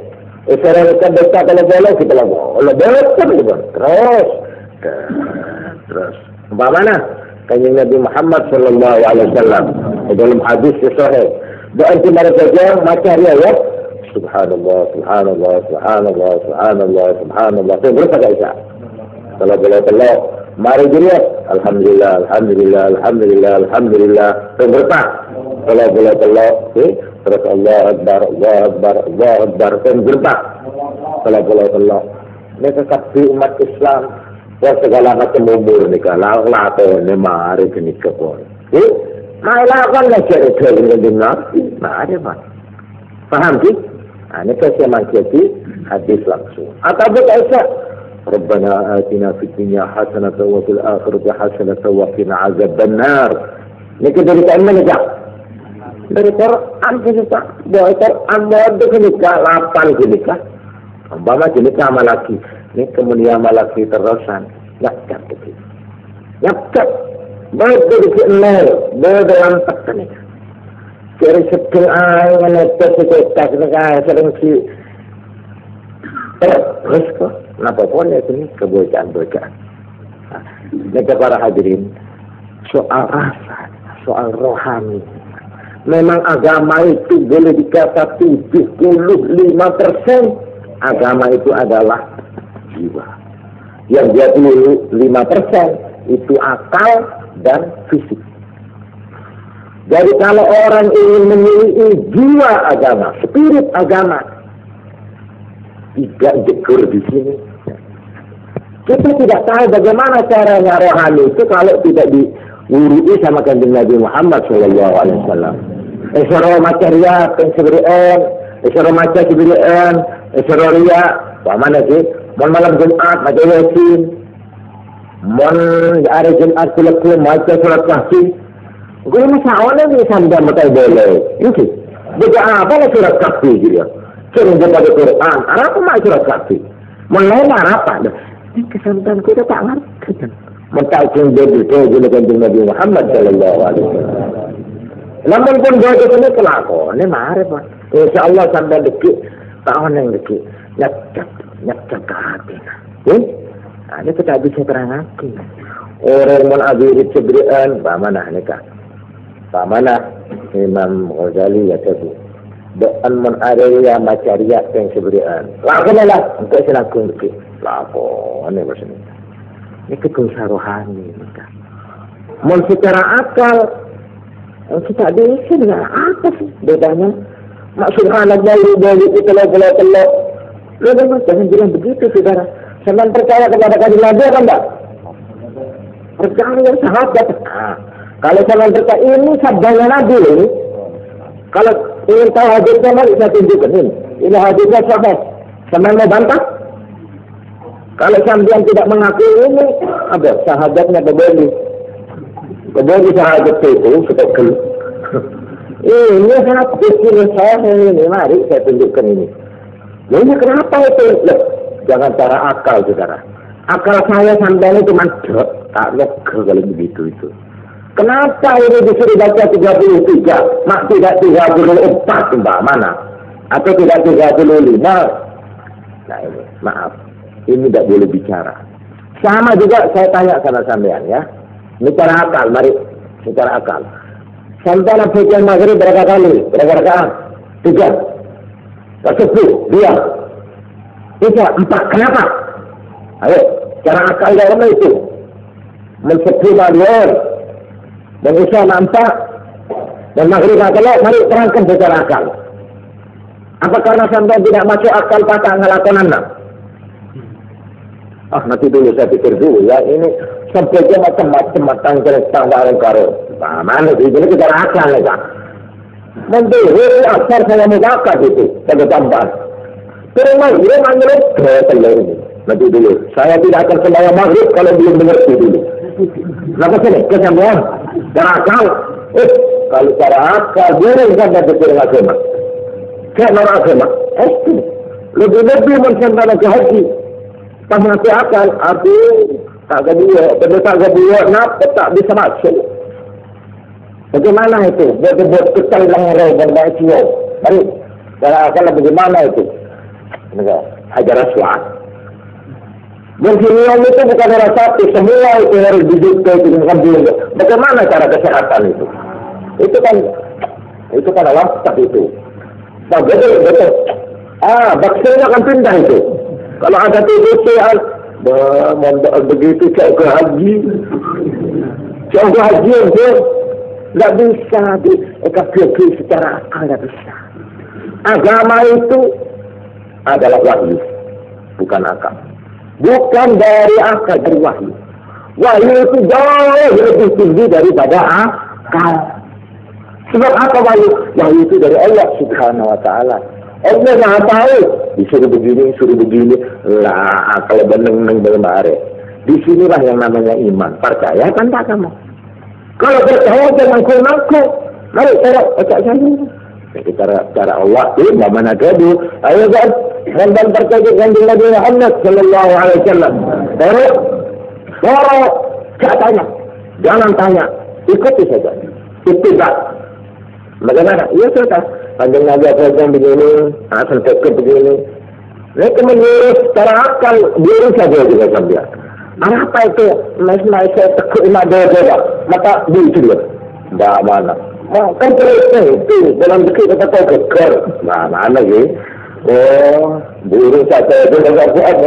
Sekarang kita baca kalau kita lagu. Allah betul bukan. Terus. Bagaimana? Kanjeng Nabi Muhammad sallallahu alaihi wasallam dalam hadis sahih. Doa di mana saja macam dia ya. Subhanallah, subhanallah, subhanallah, subhanallah, subhanallah. Itu berapa Aisyah? Kalau boleh Allah, mari dilihat. Alhamdulillah, alhamdulillah, alhamdulillah, alhamdulillah. Itu berapa? Kalau boleh Allah, terus Allah Akbar, Allah Akbar, Allah Akbar. Itu berapa? Kalau boleh Allah. Mereka kasih umat Islam. Wah segala macam umur nikah. Lah tu ni mari ke nikah pun. Mailah kan nak cari dengan ada apa? Faham sih? Ini kasih mancati hadis langsung. Atau berkata, Rabbana atina fid dunya hasanatan wa fil akhirati hasanatan wa qina azabannar. Ini dari mana nikah? Dari Quran kita. Dari Quran ada nikah, 8 nikah. Umpama nikah malaki. Ini kemudian malaki terusan. Nyakap itu. Nyakap. Berdalam tekan nikah. Kira setengah air menetes sekitar negara sering si terus kok kenapa pun itu kebocaan-bocaan. Mereka para hadirin soal rasa, soal rohani. Memang agama itu boleh dikata 75% agama itu adalah jiwa. Yang 25% itu akal dan fisik. Jadi kalau orang ingin memiliki jiwa agama, spirit agama, tidak jekur di sini. Kita tidak tahu bagaimana caranya rohani itu kalau tidak diurui sama kanjeng Nabi Muhammad SAW. Esoro macam ria, penseberian, esoro macam seberian, esoro ria, mana sih? Mon malam Jumat macam Yasin, mon hari Jumat kulak-kulak macam surat Kahfi. Gue masalah ni sambil matai boleh. Ini baca apa lah surat Kahfi dia. Sering baca Quran. Apa mak surat Kahfi? Mulai apa? Ini kesampean kita tak ngerti kan. Mentakkan begitu juga kanjeng Nabi Muhammad sallallahu alaihi wasallam. Namun pun dia ini kelakon. Ini mari pak. InsyaAllah sampai detik tahun yang detik. Nyakap ke hati. Ini kita bisa terangkan. Orang menabiri ceberian. Bagaimana ni kak? Bagaimana Imam Ghazali ya tahu. Dan menaraya macaria yang seberian. Lakukanlah untuk selakun sikit. Lakon ini maksudnya. Ini ketulisan rohani. Mun secara akal kita bisa dengan apa sih bedanya? Maksudnya dari kita telok. Lalu jangan bilang begitu saudara. Jangan percaya kepada kanjeng Nabi kan tak? Percaya sahabat. Kalau jangan percaya ini sabdanya Nabi ini. Kalau ingin tahu hadisnya mari saya tunjukkan ini. Ini hadisnya sahabat. Sampai mau bantah? Kalau sambian tidak mengakui ini, apa? Sahabatnya kebeli. Kebeli sahabat itu setekel. Ini hadis ini saya ini. Mari saya tunjukkan ini. Ini kenapa itu? Loh, jangan cara akal saudara. Akal saya sampai itu mandek. Tak leker kalau begitu itu. Kenapa ini disuruh baca 33? Mak tidak 34 mbak mana? Atau tidak 35? Nah ini, maaf. Ini tidak boleh bicara. Sama juga saya tanya sama sampean ya. Ini cara akal, mari. Secara akal. Sampai baca maghrib berapa kali? Berapa rakaat? 3. 10, 2, 3, 4. Kenapa? Ayo, cara akal dalam itu. Mensepuluh luar. Dan Isya nampak. Dan maghrib kalau mari terangkan secara akal. Apa karena sampai tidak masuk akal patah ngelakonan? Nanti dulu saya pikir dulu ya, ini sebagai macam-macam tanggal karo. Nah, mana sih ini kita akal ya kan? Mendiri asal saya mudakat itu pada tambahan. Terima dia menurut saya ini. Nanti dulu, saya tidak akan sembahyang maghrib kalau belum mengerti dulu. Kenapa sini? Kesambuan, cara akal. Kalau cara akal, boleh sampai berpikir agama. Kayak orang agama, lebih-lebih mensampai ke haji. Tak mengerti akal, tak kedua, tak kedua, kenapa tak bisa masuk? Bagaimana itu? Buat kesal langrai dan baik siap. Mari, cara akal bagaimana itu? Hajar aswad. Mungkin itu bukan orang satu, semua itu harus didukung, itu bukan dulu. Bagaimana cara kesehatan itu? Itu kan wastaf itu. Nah, betul. Vaksinnya akan pindah itu. Kalau ada TBC, begitu jauh ke haji itu nggak bisa dikategori secara akal, nggak bisa. Agama itu adalah wahyu, bukan akal. Bukan dari akal, dari wahyu. Wahyu itu jauh lebih tinggi daripada akal. Sebab apa wahyu? Wahyu itu dari Allah Subhanahu wa Ta'ala. Allah Maha tahu, disuruh begini, lah akal beneng berbare. Disinilah yang namanya iman. Percaya kan tak kamu? Kalau percaya jangan ngaku. Mari cara saya. Cara Allah itu mana gadu. Ayo kan, dan percaya dengan Nabi Muhammad sallallahu alaihi wasallam. Baru katanya, jangan tanya, ikuti saja. Itiba. Bagaimana? Ya sudah. Panjang Nabi Adam begini, asal keke begini. Mereka menurut secara akal, diri saja juga sambil. Apa itu? Mas saya tekuk lima doa, mata itu dia. Tidak mana. Kan itu dalam dikit kita tahu keker. Mana lagi? Diri saja itu tidak buat.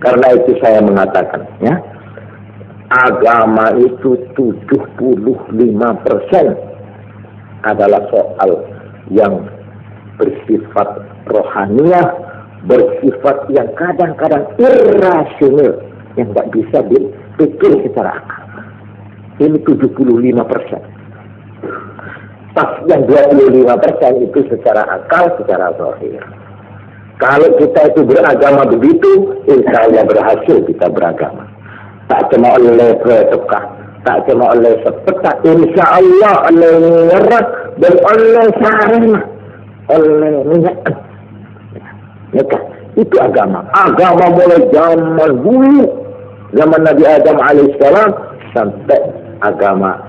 Karena itu saya mengatakan, ya, agama itu 75% adalah soal yang bersifat rohaniah, bersifat yang kadang-kadang irrasional, yang tidak bisa dipikir secara akal. Ini 75%. Pas yang 25% itu secara akal, secara zahir. Kalau kita itu beragama begitu, insya Allah berhasil kita beragama. Tak cuma oleh bertukar, tak cuma oleh sepetak, insya Allah oleh nyerah dan oleh sarana, oleh minyak. Itu agama. Agama mulai zaman dulu, zaman Nabi Adam alaihissalam sampai agama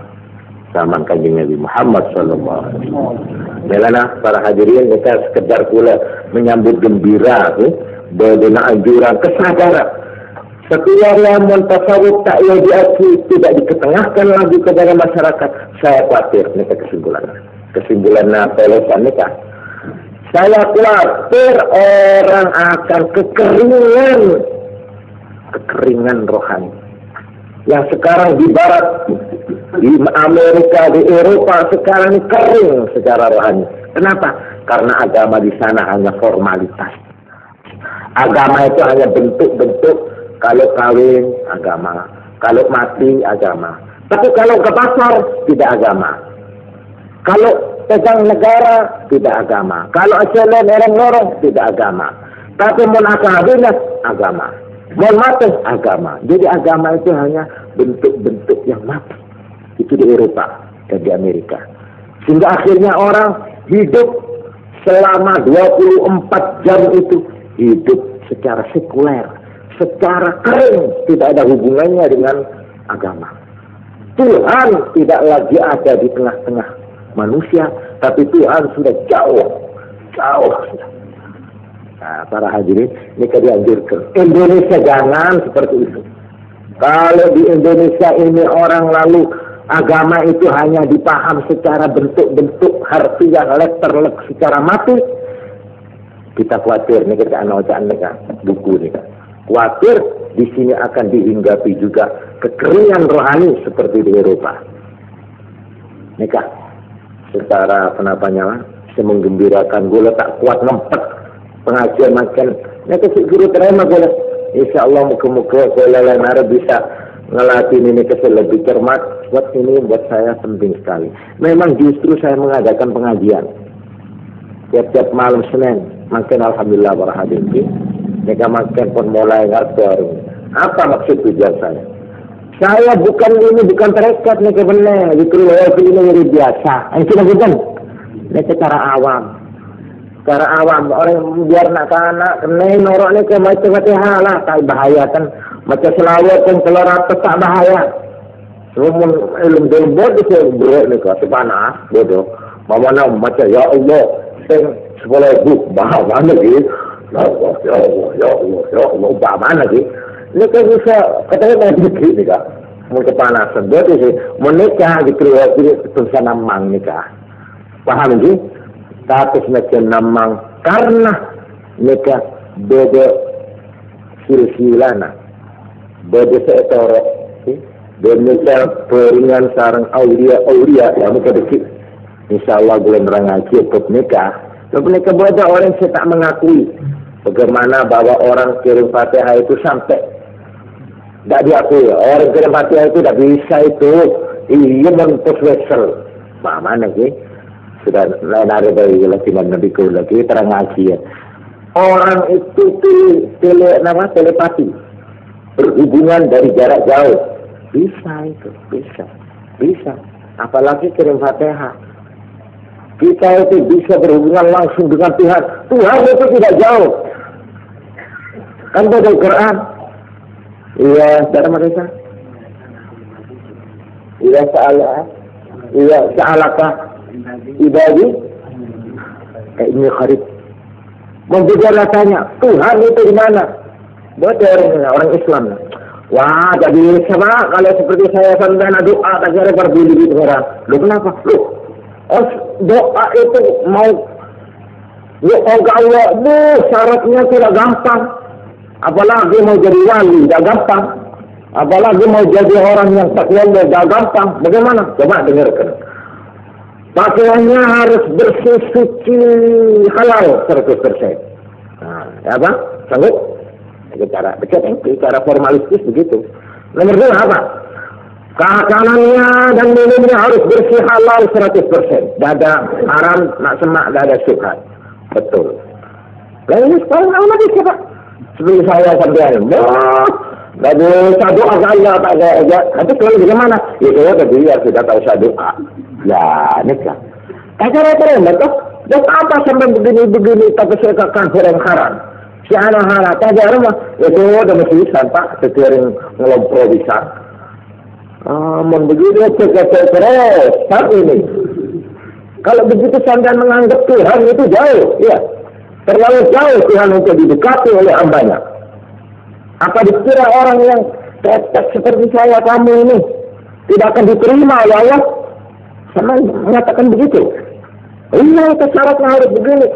zaman Kanjeng Nabi Muhammad sallallahu alaihi wasallam. Janganlah para hadirin kita sekedar pula menyambut gembira dengan anjuran kesadaran. Setiap yang tasawuf tak ia diakui, tidak diketengahkan lagi kepada masyarakat. Saya khawatir mereka kesimpulannya pelosan mereka. Saya khawatir orang akan kekeringan rohani. Yang sekarang di barat, di Amerika, di Eropa sekarang ini kering secara rohani. Kenapa? Karena agama di sana hanya formalitas. Agama itu hanya bentuk-bentuk. Kalau kawin, agama. Kalau mati, agama. Tapi kalau ke pasar, tidak agama. Kalau pegang negara, tidak agama. Kalau ajaran orang-orang, tidak agama. Tapi munakabilah, agama. Mau mati, agama. Jadi agama itu hanya bentuk-bentuk yang mati. Itu di Eropa dan di Amerika. Sehingga akhirnya orang hidup selama 24 jam itu hidup secara sekuler, secara kering, tidak ada hubungannya dengan agama. Tuhan tidak lagi ada di tengah-tengah manusia, tapi Tuhan sudah jauh sudah. Nah, para hadirin, ini dianjurkan. Indonesia jangan seperti itu. Kalau di Indonesia ini orang lalu agama itu hanya dipaham secara bentuk-bentuk harfiah, letter secara mati, kita khawatir nih kita bacaan mereka buku nih. Khawatir di sini akan dihinggapi juga kekeringan rohani seperti di Eropa. Nikah secara menggembirakan gula tak kuat ngempet pengajian makan nek guru terima gula insyaallah muka-muka gula lain arah bisa ngelatih ini kesel lebih cermat. Buat ini buat saya penting sekali. Memang justru saya mengadakan pengajian tiap-tiap malam Senin makin alhamdulillah para hadirin mereka makin pun mulai ngatur apa maksud tujuan saya bukan terikat nih ke benar gitu ini biasa ini sudah bukan ini cara awam orang biar nak anak ini norok ni ke macam-macam lah tak bahaya kan macam selawat kan kalau rata tak bahaya semua ilmu delbot itu berat ni ke sepanas bodoh mana macam ya Allah sekolah buk bahar mana lagi ya Allah bahar mana lagi ni kan bisa katanya sedikit ni kak mau kepanasan betul sih menikah di keluar itu tulisan namang nikah paham sih status macam namang karena nikah beda silsilana beda seetorok dan misal peringan sarang aulia yang mereka dikit insyaallah bulan rangaji untuk nikah dan mereka beda orang yang tak mengakui bagaimana bahwa orang kirim Fatihah itu sampai tidak diakui orang kirim Fatihah itu tidak bisa itu iya menentus wesel mana sih sudah lain ada dari latihan Nabi kau lagi terang ngaji ya orang itu telepati berhubungan dari jarak jauh bisa apalagi kirim Fatihah kita itu bisa berhubungan langsung dengan Tuhan itu tidak jauh kan dari Quran iya cara mereka iya sa'alaka ibadi ini kharib membicara tanya Tuhan itu di mana buat orang Islam wah jadi sama kalau seperti saya sampai doa tak kira berbudi gitu orang lu kenapa lu doa itu mau ke Allah syaratnya tidak gampang apalagi mau jadi wali tidak gampang apalagi mau jadi orang yang takwa tidak gampang bagaimana coba dengarkan pakaiannya harus bersih suci halal 100%. Nah, apa? Sanggup? Itu cara cara formalistis begitu. Nomor 2 apa? Makanannya dan minumnya harus bersih halal 100%. Tidak ada haram, nak semak, tidak ada syubhat. Betul. Lalu ini sekarang apa bisa Pak? Seperti saya sampai tidak bisa doa saya tak ada aja. Tapi kalau bagaimana? Ya saya tadi ya sudah tahu saya doa. Ya nikah. Cara-cara betul. Dan apa sampai begini tapi saya katakan orang haram. Si anak haram. Tak ada rumah. Itu udah mesti Pak. Setiring ngelompro bisa. Begitu cek terus. Tapi ini. Kalau begitu sampai menganggap Tuhan itu jauh. Ya. Terlalu jauh Tuhan untuk didekati oleh hambanya. Apa dikira orang yang tetek seperti saya kamu ini tidak akan diterima ya Allah? Sama mengatakan begitu. Iya, syaratnya harus begini.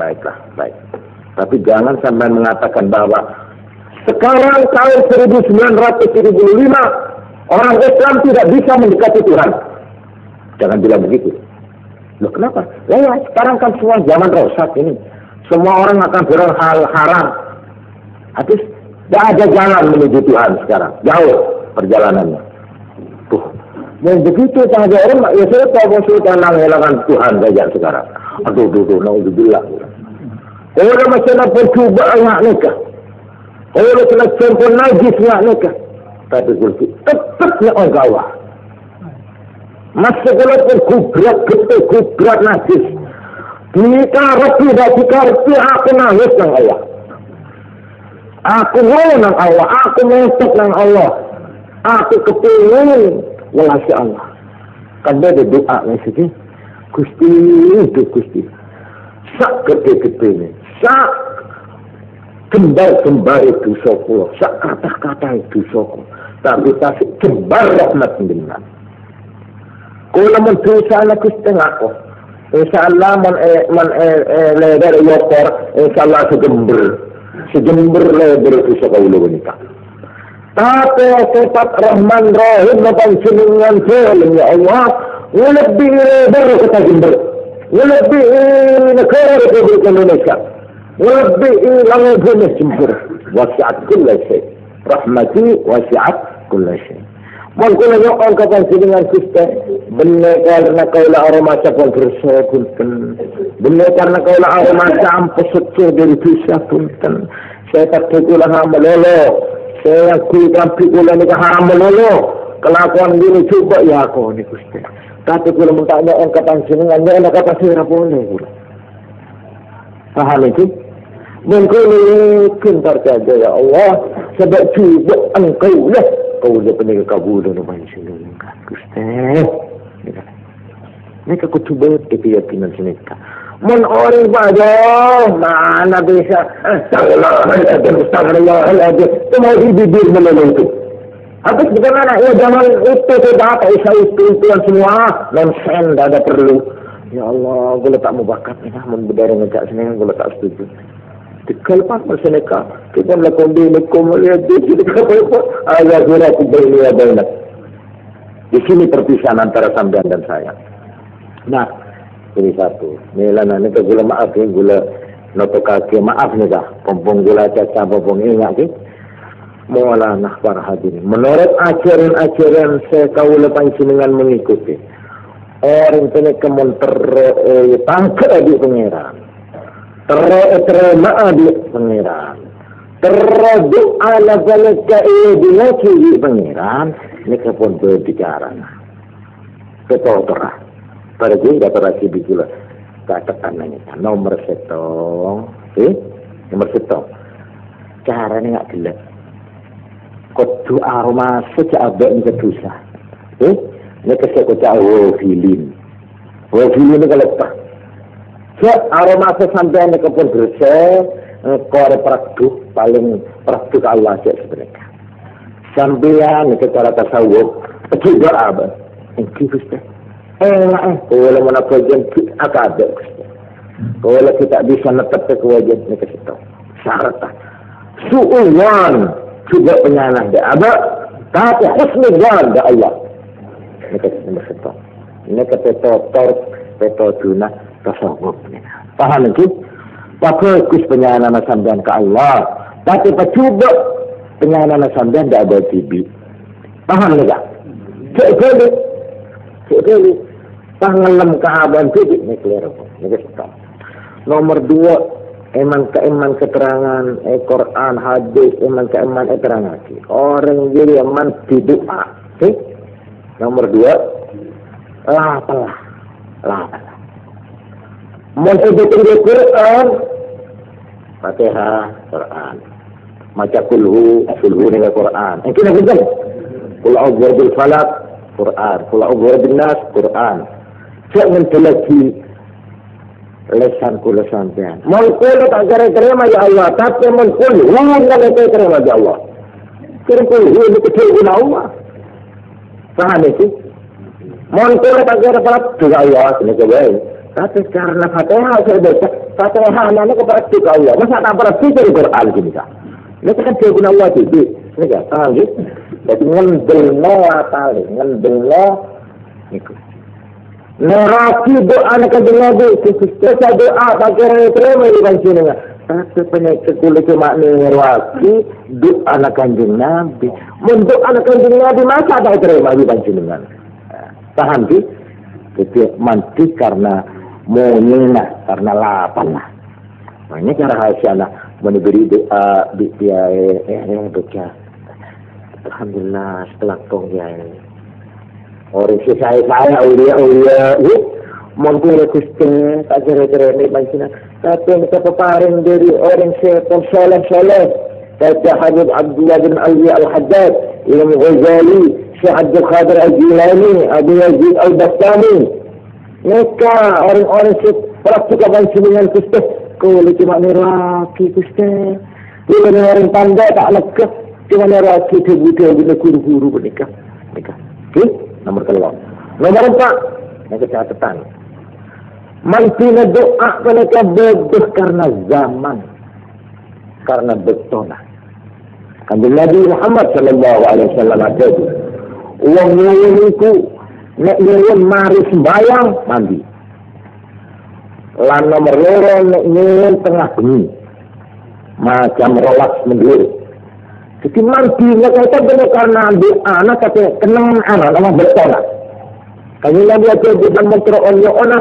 Baiklah, baik. Tapi jangan sampai mengatakan bahwa sekarang tahun 1975 orang Islam tidak bisa mendekati Tuhan. Jangan bilang begitu. Loh kenapa? Ya, sekarang kan semua zaman rusak ini. Semua orang akan berhal haram. Habis tidak ada jalan menuju Tuhan sekarang. Jauh perjalanannya. Tuh. Dan begitu saja orang, ya saya tahu sudah menghilangkan Tuhan saja sekarang. Aduh, naudzubillah. Orang masih nak percuba nak nikah. Orang masih nak campur najis nak nikah. Tapi kulti tetapnya orang Allah. Masa kalau pun kubrat najis. Kita rapi dan kita rapi aku nangis dengan Allah. Aku mau dengan Allah. Aku mentok dengan Allah. Aku kepingin walasi Allah. Kan dia doa ni sikit. Gusti. Sak gede ni. Sak kembar itu sokul. Sak kata-kata itu sokul. Tapi tasik kembar rahmat dengan. Kalau mendosa nak setengah aku. InsyaAllah lebar yokor. InsyaAllah sejember lebar itu sokul nikah. Tapi sifat Rahman Rahim Lepas jenengan film ya Allah lebih lebar kita jember melebihi negara Republik Indonesia, melebihi langit bumi sempur. Wasi'at kulla syai. Rahmati wasi'at kulla syai. Mungkin orang kata dengan kita benar karena kaulah aroma pun bersih punten, benar karena kaulah aroma campur seceh dari dosa punten. Saya tak kulah hamelolo, saya kuikan pikulah ni hamelolo. Kelakuan diri coba ya aku ni Gusti. Tapi kalau minta orang kata jenengan, dia nak kata saya boleh pula. Faham itu? Mungkin terjadi ya Allah sebab cuba engkau lah. Kau dia pening kabulan banyak sini Gusti. Mereka aku cuba keyakinan sini. Mun orang baca mana bisa astagfirullahaladzim. Semua bibir melulu. Habis bagaimana? Ya jangan itu tidak isu-isuan semua nonsen, tidak ada perlu. Ya Allah, gue letak mubakat ni, mun berdarah ngejak sini, gue letak setuju. Dikalpan mereka, kita melakukan dini, kumulya, kita apa-apa, ayah gula kubeli ada. Di sini perpisahan antara sambian dan saya. Nah, ini satu. Nilai ni gula maaf ni, gula noto kaki maaf ni kah, pompong gula caca, pompong ingat ni. Maulana para hadirin. Menurut ajaran-ajaran saya kaulah panjenengan mengikuti. Orang ini kemun tangkap di pangeran. Terima di pangeran. Terdoa ala balika dia di pangeran. Ini kepun berbicara. Ketua pada dia dapat rasi bikula. Katakan ini nomor setong. Nomor setong. Cara ni tak gelap. Kau aroma sejak abad ni ketusa. Ni kesek kau cakap filin. Filin ni kalau apa? So aroma sesampai ni kau pun bersih. Kau ada praktik paling praktik Allah sebenarnya. Sambilan ni cara tasawuf. Juga abad. Engkau Gusti. Kalau mana kajian agak ada Gusti. Kalau kita bisa netap kewajiban ni kesek. Syarat. Su'uwan. Juga penyanah dia ada, tapi husnuzan dia Allah. Ini kata nomor satu. Ini kata peto tuna tasawuf. Faham itu? Pakai kus penyanah sambian ke Allah, tapi cuba penyanah sambian dia ada tibi. Paham tak? Cek kali. Pangalam kehaban tibi ni clear. Ini kata. Nomor dua. Iman keterangan Quran, hadis, iman keterangan. Orang jadi iman doa. Nomor dua, lapalah. Mau betul Quran, Fatihah, Quran. Macam kulhu dengan Quran. Kita betul. Kul a'udzu bil falaq, Quran. Kul a'udzu bin nas, Quran. Jangan telaki lesanku lesankan. Mungkin tak terima ya Allah, tapi mungkin tak terima ya Allah. Mungkin ini kecil guna Allah. Faham itu? Mungkin tak terima juga Allah, ini kebaik. Tapi karena Fatihah saya baca, Fatihah mana kepada Allah. Masa tak berarti dari Quran ini kan? Ini kan kecil guna Allah itu. Ini kan? Faham itu? Jadi ngendel apa? Ngendel ikut. Neraki doa nak dengar kita doa pakai terima di panjenengan. Tapi penyakit kulit makna neraki doa nak kanjeng Nabi. Untuk anak kanjeng Nabi masa tak terima di panjenengan. Paham sih? Itu mati karena menyenang, karena lapar lah. Ini cara rahasia memberi doa dia baca. Alhamdulillah setelah tong ya ini. Orang saya ulia, mungkin Gusti tak kira-kira ni macam tapi kita peparing dari orang sepon soleh. Kata Habib Abdullah bin Ali Al-Haddad, Imam Ghazali, Syekh Abdul Qadir Al-Jilani, Abu Yazid Al-Bastami. Mereka orang-orang praktik macam dengan Gusti. Kau cuma neraki Gusti. Bila orang pandai tak lekah, cuma neraki terbuka bila guru-guru bernikah. Okay? Nomor kedua. Nomor 4. Yang catatan. Mantina doa mereka bodoh karena zaman. Karena betona. Kanjeng Nabi Muhammad sallallahu alaihi wasallam ada tu. Uang nyuwun iku nek nyuwun mari sembayang mandi. lan nomor loro nyuwun tengah bengi macam rolas mendur. Jadi mandi mereka benar karena anak kata kenangan anak nama betul. Kami Nabi aja bukan menteron ya ona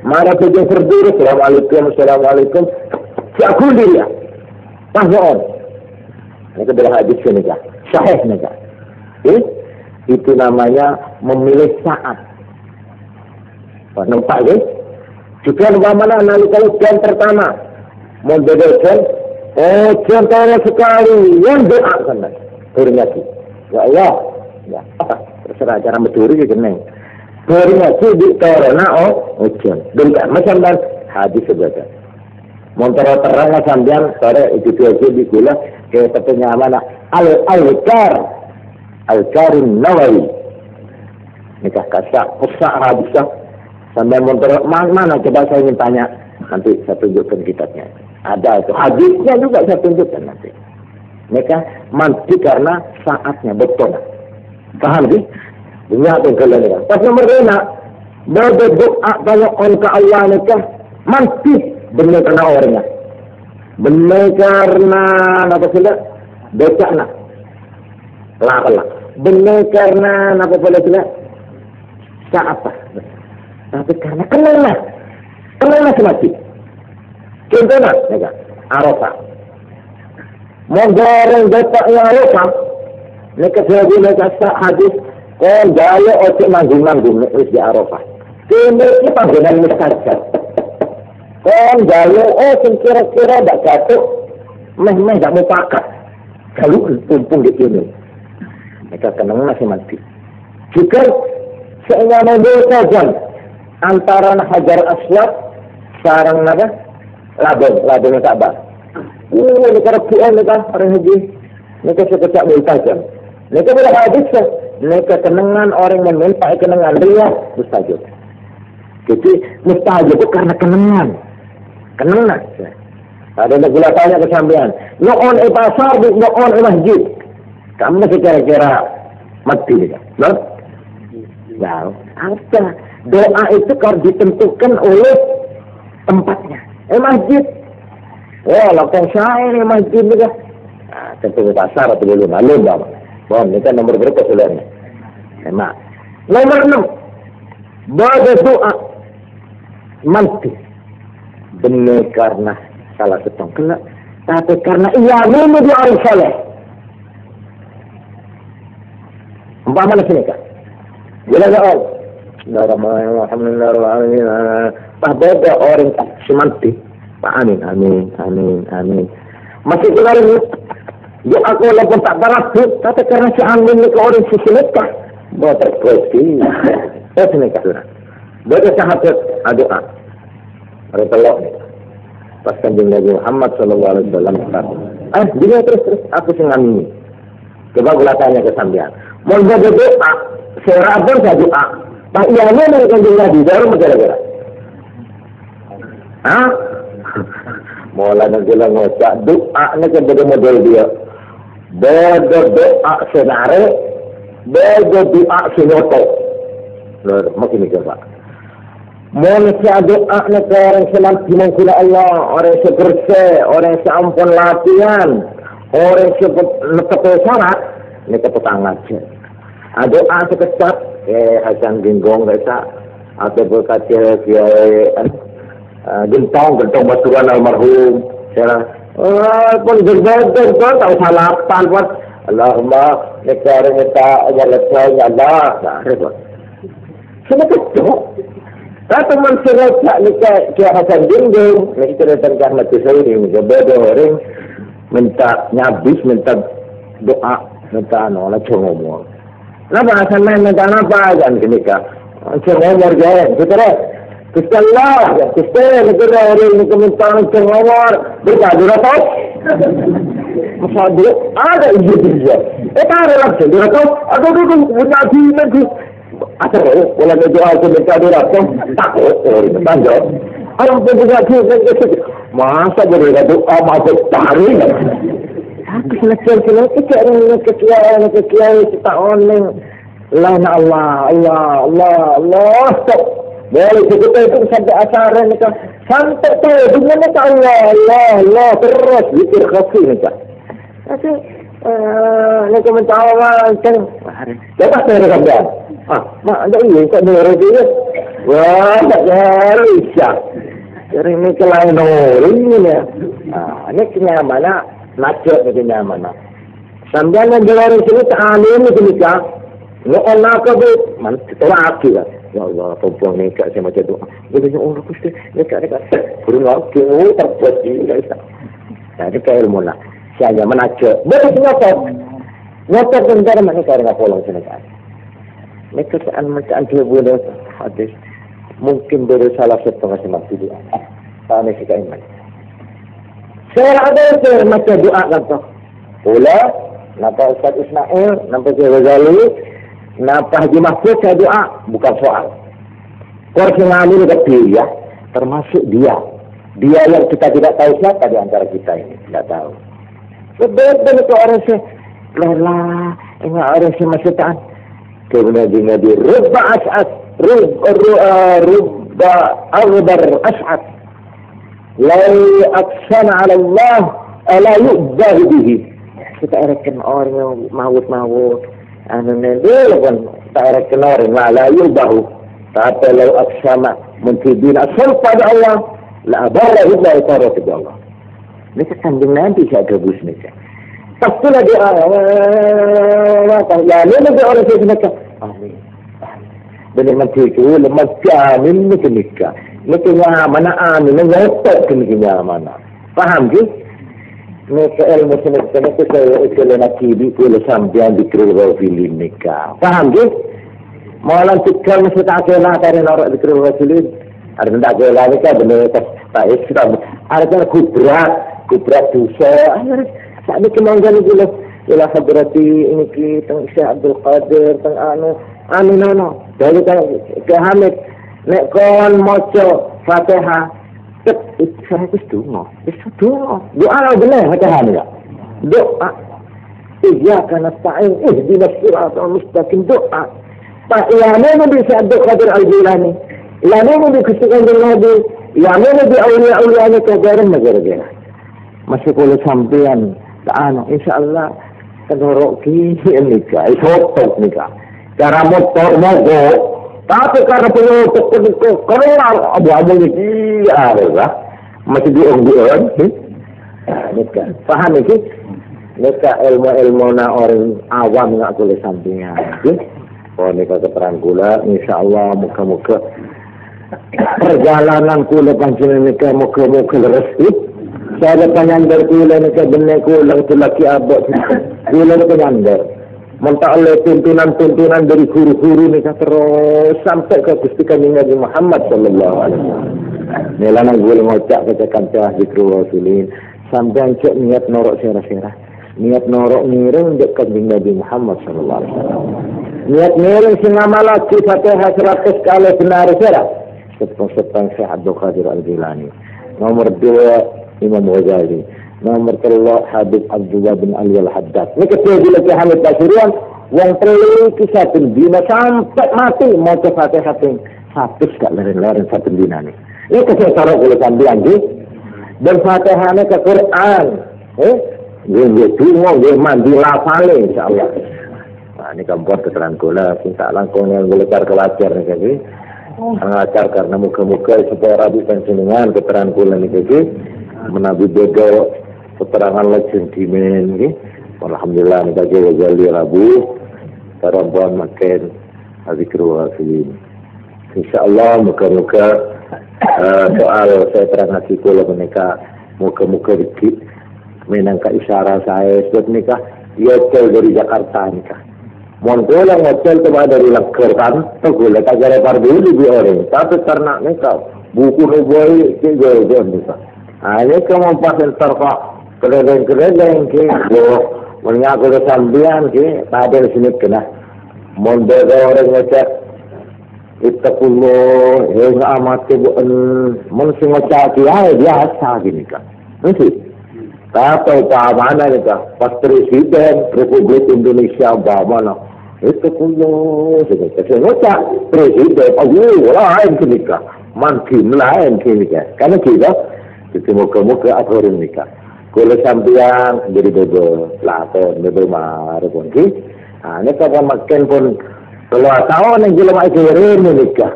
marah saja berdiri assalamualaikum siapa dia tahun ini adalah hadis ini kan sahih nih kan itu namanya memilih saat. Nampak ya juga bagaimana kalau jam pertama membedakan contohnya sekali yang doa kan bernyanyi ya Allah ya apa terserah cara meduri gitu neng bernyanyi di karena ujian dan macam dan hadis sebagai motor terang sambian sore itu aja di gula ke petenya mana al-karin nawawi nikah kasak pusak habisah sambil motor mana coba saya ingin tanya nanti saya tunjukkan kitabnya. Ada itu hadisnya juga saya tunjukkan nanti. Mereka mandi karena saatnya betul. Paham sih? Dunia itu kalian. Pas nomor 5, berdoa banyak ke Allah nikah mandi benar karena orangnya. Benar karena apa sih? Becak nak. Lah. Benar karena apa boleh bilang? Saat apa? Tapi karena kenal semati. Contohnya, ya, Arafah. Mau goreng bapaknya Arafah, mereka jadi mereka hadis, kau gaya ocek manggung-manggung di Arafah. Ini panggilan mustajab. Kau gaya kira-kira tak jatuh, meh tak mau pakat. Kalau tumpung di sini, mereka kenal masih mati. Juga saya mau berkajian antara Hajar Aswad sarang naga. Labeng Ka'bah. Mereka rebuan mereka orang haji. Mereka sekejap bertajam. Mereka boleh hadis. Mereka kenangan orang yang memiliki kenangan dia mustajab. Jadi mustajab itu karena kenangan. Kenangan. Ada gula tanya kesambian. No'on pasar, no'on masjid. Kamu masih kira-kira mati. No? Ya, ada. Doa itu kalau ditentukan oleh tempatnya. Masjid. Lakukan saya ini masjid juga. Tentu pasar atau belum malum bapak. Ini kan nomor berapa sebenarnya? Emang. Nomor 6. Berdoa mati. Benar karena salah setong kena. Tapi karena ia ini dia orang saleh. Umpama sini kan. Bila Allah. Alhamdulillah. Beda orang semanti. Amin. Masih kemarin ya aku walaupun tak berhasil, tapi karena si amin ni orang sisi lekah, buat terkuati. Terus nikah surat. Beda sahabat doa. Ada telok ni. Pas kanjeng Nabi Muhammad SAW. Dia terus aku sengamini. Coba gula tanya ke sambian. Mau jadi doa, serabun saya doa. Pak ianya dari kanjeng Nabi baru bergerak-gerak. Mulai nantilah ngocak doa ni kepada model dia. Beda doa senare, beda doa senoto. Makin ni coba. Mulai doa ni ke orang selam dimangkula Allah, orang sebersih, orang seampun latihan, orang sepenuh syarat, ni kepetangan je. Doa sekejap, Hasan Ginggong kata, atau berkata gentong baturan almarhum. Saya pun gentong tak usah lapan buat Allahumma nekar minta ajaran Allah. Nah, repot. Sudah kecil. Tapi manusia tak nikah ke Hasan Ginggong. Nak kita datangkan mati saya ini. Beda orang minta nyabis, minta doa, minta nak cengomor. Kenapa Hasan main minta apa? Jangan kenikah. Cengomor jangan. Kita lihat. Kisah negara orang yang minta cengomor. Berkata duratos. Masa dia ada ide-ide. Tak ada lagi duratos. Ada tu punya nanti. Asal kalau dia doa tu minta duratos. Takut orang banjir. Orang pun juga tu. Masa boleh doa masuk tarik. Aku selesai kekiai kita orang lain Allah. Stop. Boleh kita itu sampai asaran ni kan. Sampai tu dengan ni Allah, Allah terus zikir khafi ni kan. Tapi ni kau minta orang kan. Lepas tu ada sampean. Mak ada ini kat dia dia. Wah, tak ada isyak. Jadi ni kelain orang ni ya. Ni kenyamanan, nakik ni kenyamanan. Sambil yang jalan sini ta'alim ni nikah. Ni Allah ka tu, mana orang akil lah. Ya Allah, perempuan nikah saya macam tu. Dia tanya, oh aku mesti nikah. Kurang akil, oh tak puas dia. Tak ada ilmu lah. Saya menakik. Boleh ngotot. Ngotot sebentar mana nikah dengan polong sini kan. Nikah macam dia boleh hadis. Mungkin salah setengah semati dia. Tak ada sikap iman. Saya ada macam doa kata. Pula, nampak Ustaz Ismail, nampak Syekh Ghazali, nampak Haji Mahfuz saya doa. Bukan soal. Korsengan ini kata dia, termasuk dia. Dia yang kita tidak tahu siapa di antara kita ini. Tidak tahu. Sebab itu orang saya, lelah, ingat orang saya masih tahan. Kemudian dia rubba as'ad. رب أغبر أشعث لا أقسم على الله ألا يؤذى به. Kita erakan orang yang mawut anu nendel kan kita erakan orang la yubahu tapi lau aksama mentibin asal pada Allah la abara illa itarat Allah. Ini kandung nanti saya gabus ni kan. Pastilah dia ya ni orang saya nak amin. Dan menteri itu lemas jamin ni kenikah. Ni kenyamanan ni ngotot kenyamanan. Faham ke? Ni ke ilmu semesta ni ke nak kiri ke sambian dikira film nikah. Faham ke? Malam tikar mesti tak kena dari orang dikira film. Ada tak kena nikah benar tak Islam. Ada kubrat dosa. Tak ni kemanggan ni gula. Ialah hadrati ini kita Syekh Abdul Qadir teng anu. Jadi kan ke Hamid nek kon maca Fatihah saya setuju. Doa lah benar Fatihah ni. Doa. Iyyaka nasta'in ihdinas siratal mustaqim doa. Tak lama Nabi Abdul Qadir Al-Jilani. Lama Nabi kesukaan Nabi. Lama Nabi awliya-awliya ni kejaran negara-negara. Masih boleh sampean anu insyaallah kendorok ki nikah. Isok nikah. Cara motor mogok, tapi karena penyokok kerana abu-abu ni ada masih diung-diung, ni kan faham ni? Mereka ilmu-ilmu na orang awam nak boleh sampingan. Oh ni kata terang gula, insyaAllah muka-muka perjalanan kula panjang ni ke muka-muka resip. Saya penyandar kula ni ke benar kula itu laki abad kula ni penyandar. Mentah oleh tuntunan dari guru-guru ni terus sampai ke Gusti Kanjeng Nabi Muhammad sallallahu alaihi wasallam. Nilai gue ngocak kata kancah zikrul rasulin sampai cek niat norok serah-serah. Niat norok miring dek Kanjeng Nabi Muhammad sallallahu alaihi wasallam. Niat miring sing ngamalake Fatihah 100 kali benar serah. Setang Syekh Abdul Qadir Al-Jilani. Nomor 2 Imam Ghazali. Nomor 3 Habib Abdullah bin Ali Al-Haddad. Ini ketika bila ke Hamid Pasuruan yang perlu kisah bina sampai mati mau ke Fatihah satu sekali lain satu bina ni. Ini ketika taruh boleh sambilan di dan Fatihah ni ke Quran. Dia tunggu dia mandi lafale insyaAllah. Nah ini kampung keterangan gula minta langkung yang boleh terkewajar ni kaki. Mengacar karena muka-muka supaya rabi pensiningan keterangan gula ni kaki. Menabi bedo keterangan legend dimen ni. Alhamdulillah ni kaki Ghazali Rabu perempuan makin zikrul rasulin. InsyaAllah muka-muka soal saya terang hati kula menikah muka-muka dikit menangka isyara saya sebab nikah hotel dari Jakarta nikah. Mohon kula hotel cuma dari Lekkerkan tu kula tak ada dulu di orang tapi karena nikah buku nubuai ke jauh nikah. Ini kamu pasal terpak kedeng-kedeng ke mengaku kesambian ke pada sini kena. Mohon orang ngecek ittaqullah yang amat bukan mesti ngecek dia biasa gini kan. Mesti. Tapi mana ni kan? Pas Presiden Republik Indonesia mana? Itu kulo saya ngocak presiden lain nikah mantin lain nikah karena kita muka aturan nikah kalau sampean jadi bebo laten bebo marah pun ini kapan makan pun kalau tahun yang jelema kirim nikah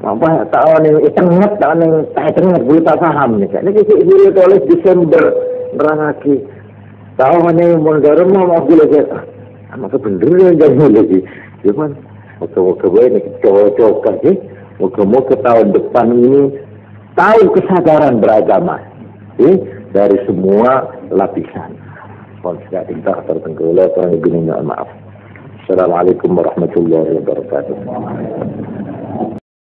apa tahun yang tengah tahun yang tengah boleh tak paham nikah ini kita boleh tulis Desember nerangaki tahun yang mundur mau boleh maka bener jangan lagi. Cuman moga-moga ini cocok sih. Moga-moga tahun depan ini tahun kesadaran beragama. Dari semua lapisan. Pon tidak tinggal tertenggula, kurang lebih maaf. Assalamualaikum warahmatullahi wabarakatuh.